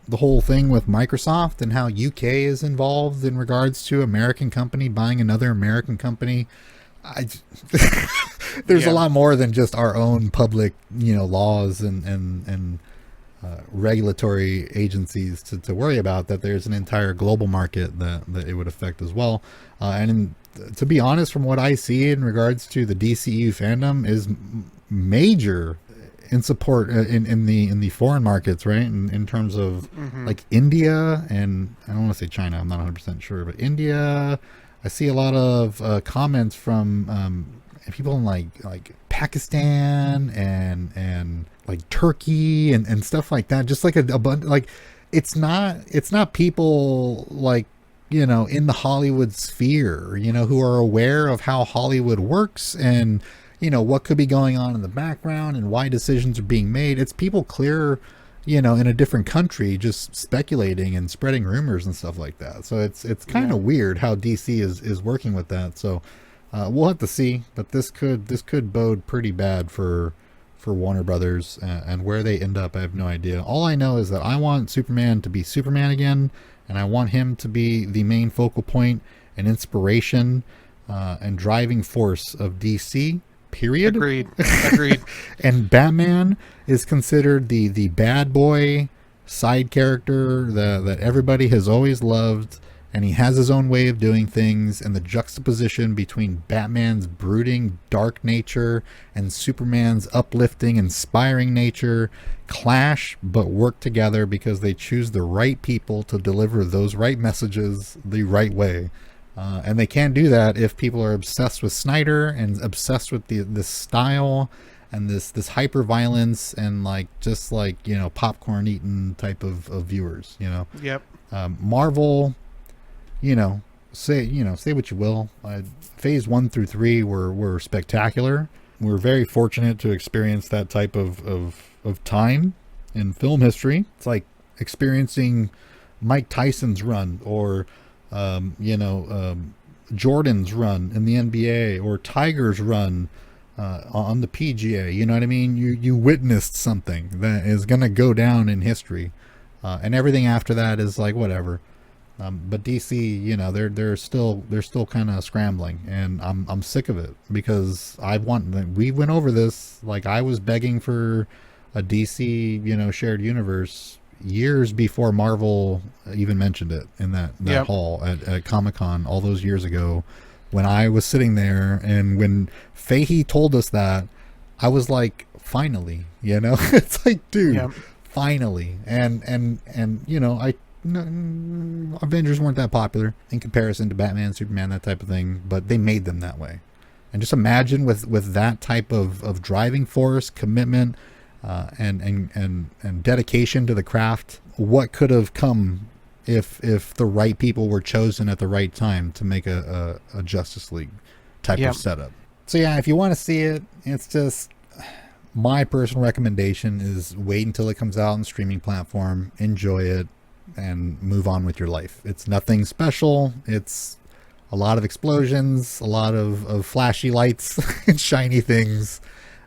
the whole thing with Microsoft and how UK is involved in regards to American company buying another American company. There's a lot more than just our own public, laws and regulatory agencies to worry about. That there's an entire global market that it would affect as well. To be honest, from what I see in regards to the DCEU fandom, is major in support in the foreign markets, right? In terms of like India, and I don't want to say China. I'm not 100% sure, but India. I see a lot of comments from people in like Pakistan and like Turkey and stuff like that. Just like a bunch, like it's not people like in the Hollywood sphere, who are aware of how Hollywood works and what could be going on in the background and why decisions are being made. It's people clear, in a different country just speculating and spreading rumors and stuff like that. So it's kind of weird how DC is working with that. So we'll have to see, but this could bode pretty bad for Warner Brothers, and where they end up, I have no idea. All I know is that I want Superman to be Superman again, and I want him to be the main focal point and inspiration and driving force of DC. Period. Agreed. And Batman is considered the bad boy side character that everybody has always loved, and he has his own way of doing things, and the juxtaposition between Batman's brooding dark nature and Superman's uplifting inspiring nature clash but work together because they choose the right people to deliver those right messages the right way. And they can't do that if people are obsessed with Snyder and obsessed with this style and this hyper violence and just popcorn eating type of viewers. Yep. Marvel, say what you will. Phase 1 through 3 were spectacular. We're very fortunate to experience that type of time in film history. It's like experiencing Mike Tyson's run, or Jordan's run in the NBA, or Tiger's run on the PGA. You know what I mean? You witnessed something that is going to go down in history, and everything after that is like whatever. But DC, they're still kind of scrambling, and I'm sick of it because we went over this. Like, I was begging for a DC shared universe years before Marvel even mentioned it in that hall at Comic-Con all those years ago, when I was sitting there, and when Fahey told us that, I was like, finally, it's like, dude, finally. And Avengers weren't that popular in comparison to Batman, Superman, that type of thing, but they made them that way. And just imagine with that type of driving force, commitment, and dedication to the craft, what could have come if the right people were chosen at the right time to make a Justice League type of setup. So yeah, if you want to see it, it's just, my personal recommendation is wait until it comes out on the streaming platform, enjoy it, and move on with your life. It's nothing special. It's a lot of explosions, a lot of flashy lights and shiny things.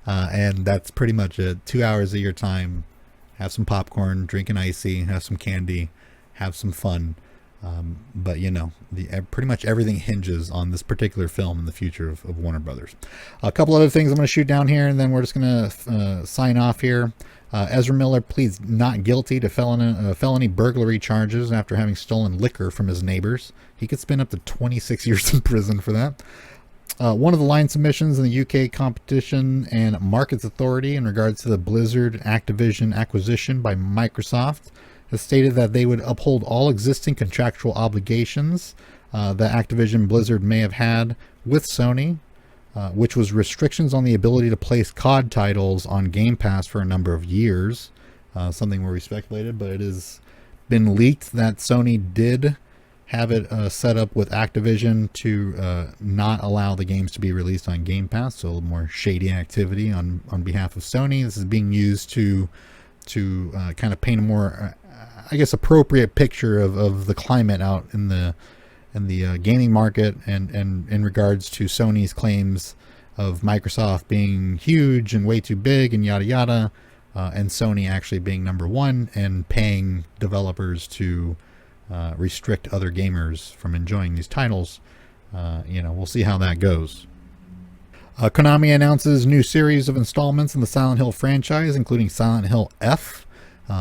And that's pretty much it. 2 hours of your time. Have some popcorn, drink an icy, have some candy, have some fun. But pretty much everything hinges on this particular film and the future of Warner Brothers. A couple other things I'm going to shoot down here, and then we're just going to sign off here. Ezra Miller pleads not guilty to felony burglary charges after having stolen liquor from his neighbors. He could spend up to 26 years in prison for that. One of the line submissions in the UK Competition and Markets Authority in regards to the Blizzard Activision acquisition by Microsoft has stated that they would uphold all existing contractual obligations that Activision Blizzard may have had with Sony, which was restrictions on the ability to place COD titles on Game Pass for a number of years, something where we speculated, but it has been leaked that Sony did have it set up with Activision to not allow the games to be released on Game Pass, so a little more shady activity on behalf of Sony. This is being used to kind of paint a more, appropriate picture of the climate out in the gaming market, and in regards to Sony's claims of Microsoft being huge and way too big and yada yada, and Sony actually being number one and paying developers to restrict other gamers from enjoying these titles. We'll see how that goes. Konami announces new series of installments in the Silent Hill franchise, including Silent Hill F.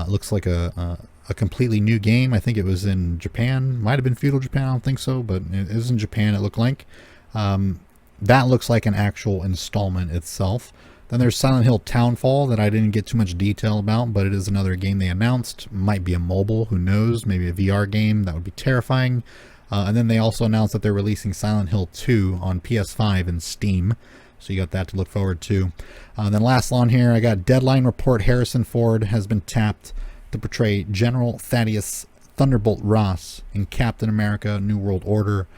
Looks like a completely new game. I think it was in Japan. Might have been feudal Japan. I don't think so, but it is in Japan, it looked like. That looks like an actual installment itself. Then there's Silent Hill Townfall that I didn't get too much detail about, but it is another game they announced. Might be a mobile, who knows? Maybe a VR game. That would be terrifying. And then they also announced that they're releasing Silent Hill 2 on PS5 and Steam. So you got that to look forward to. Then last on here, I got Deadline report Harrison Ford has been tapped to portray General Thaddeus Thunderbolt Ross in Captain America New World Order.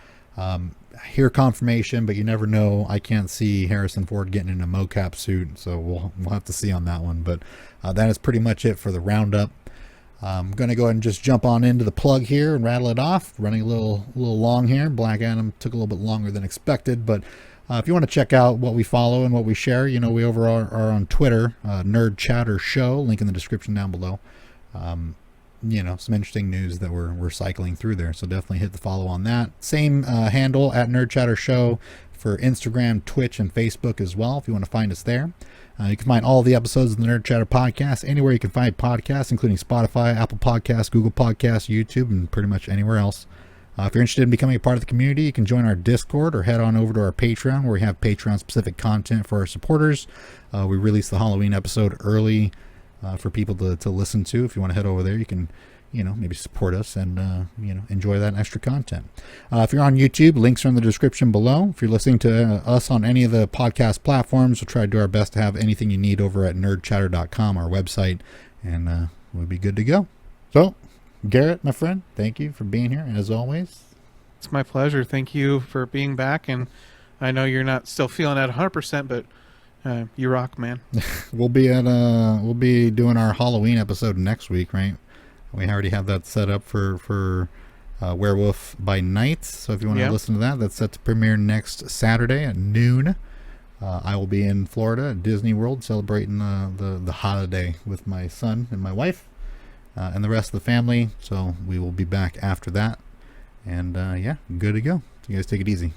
hear confirmation, but you never know. I can't see Harrison Ford getting in a mocap suit, so we'll have to see on that one. But that is pretty much it for the roundup. I'm going to go ahead and just jump on into the plug here and rattle it off. Running a little long here. Black Adam took a little bit longer than expected, but if you want to check out what we follow and what we share, you know, we over are on Twitter, Nerd Chatter Show, link in the description down below. You know, some interesting news that we're cycling through there, so definitely hit the follow on that. Same handle at Nerd Chatter Show for Instagram, Twitch, and Facebook as well, if you want to find us there. You can find all the episodes of the Nerd Chatter podcast anywhere you can find podcasts, including Spotify, Apple Podcasts, Google Podcasts, YouTube, and pretty much anywhere else. If you're interested in becoming a part of the community, you can join our Discord or head on over to our Patreon, where we have Patreon-specific content for our supporters. We release the Halloween episode early for people to listen to. If you want to head over there, you can, you know, maybe support us and, you know, enjoy that extra content. If you're on YouTube, links are in the description below. If you're listening to us on any of the podcast platforms, we'll try to do our best to have anything you need over at nerdchatter.com, our website, and we'll be good to go. So, Garrett, my friend, thank you for being here, as always. It's my pleasure. Thank you for being back, and I know you're not still feeling at 100%, but you rock, man. We'll be doing our Halloween episode next week, right? We already have that set up for Werewolf by Night. So if you want to listen to that, that's set to premiere next Saturday at noon. I will be in Florida at Disney World celebrating the holiday with my son and my wife and the rest of the family. So we will be back after that. And yeah, good to go. So you guys take it easy.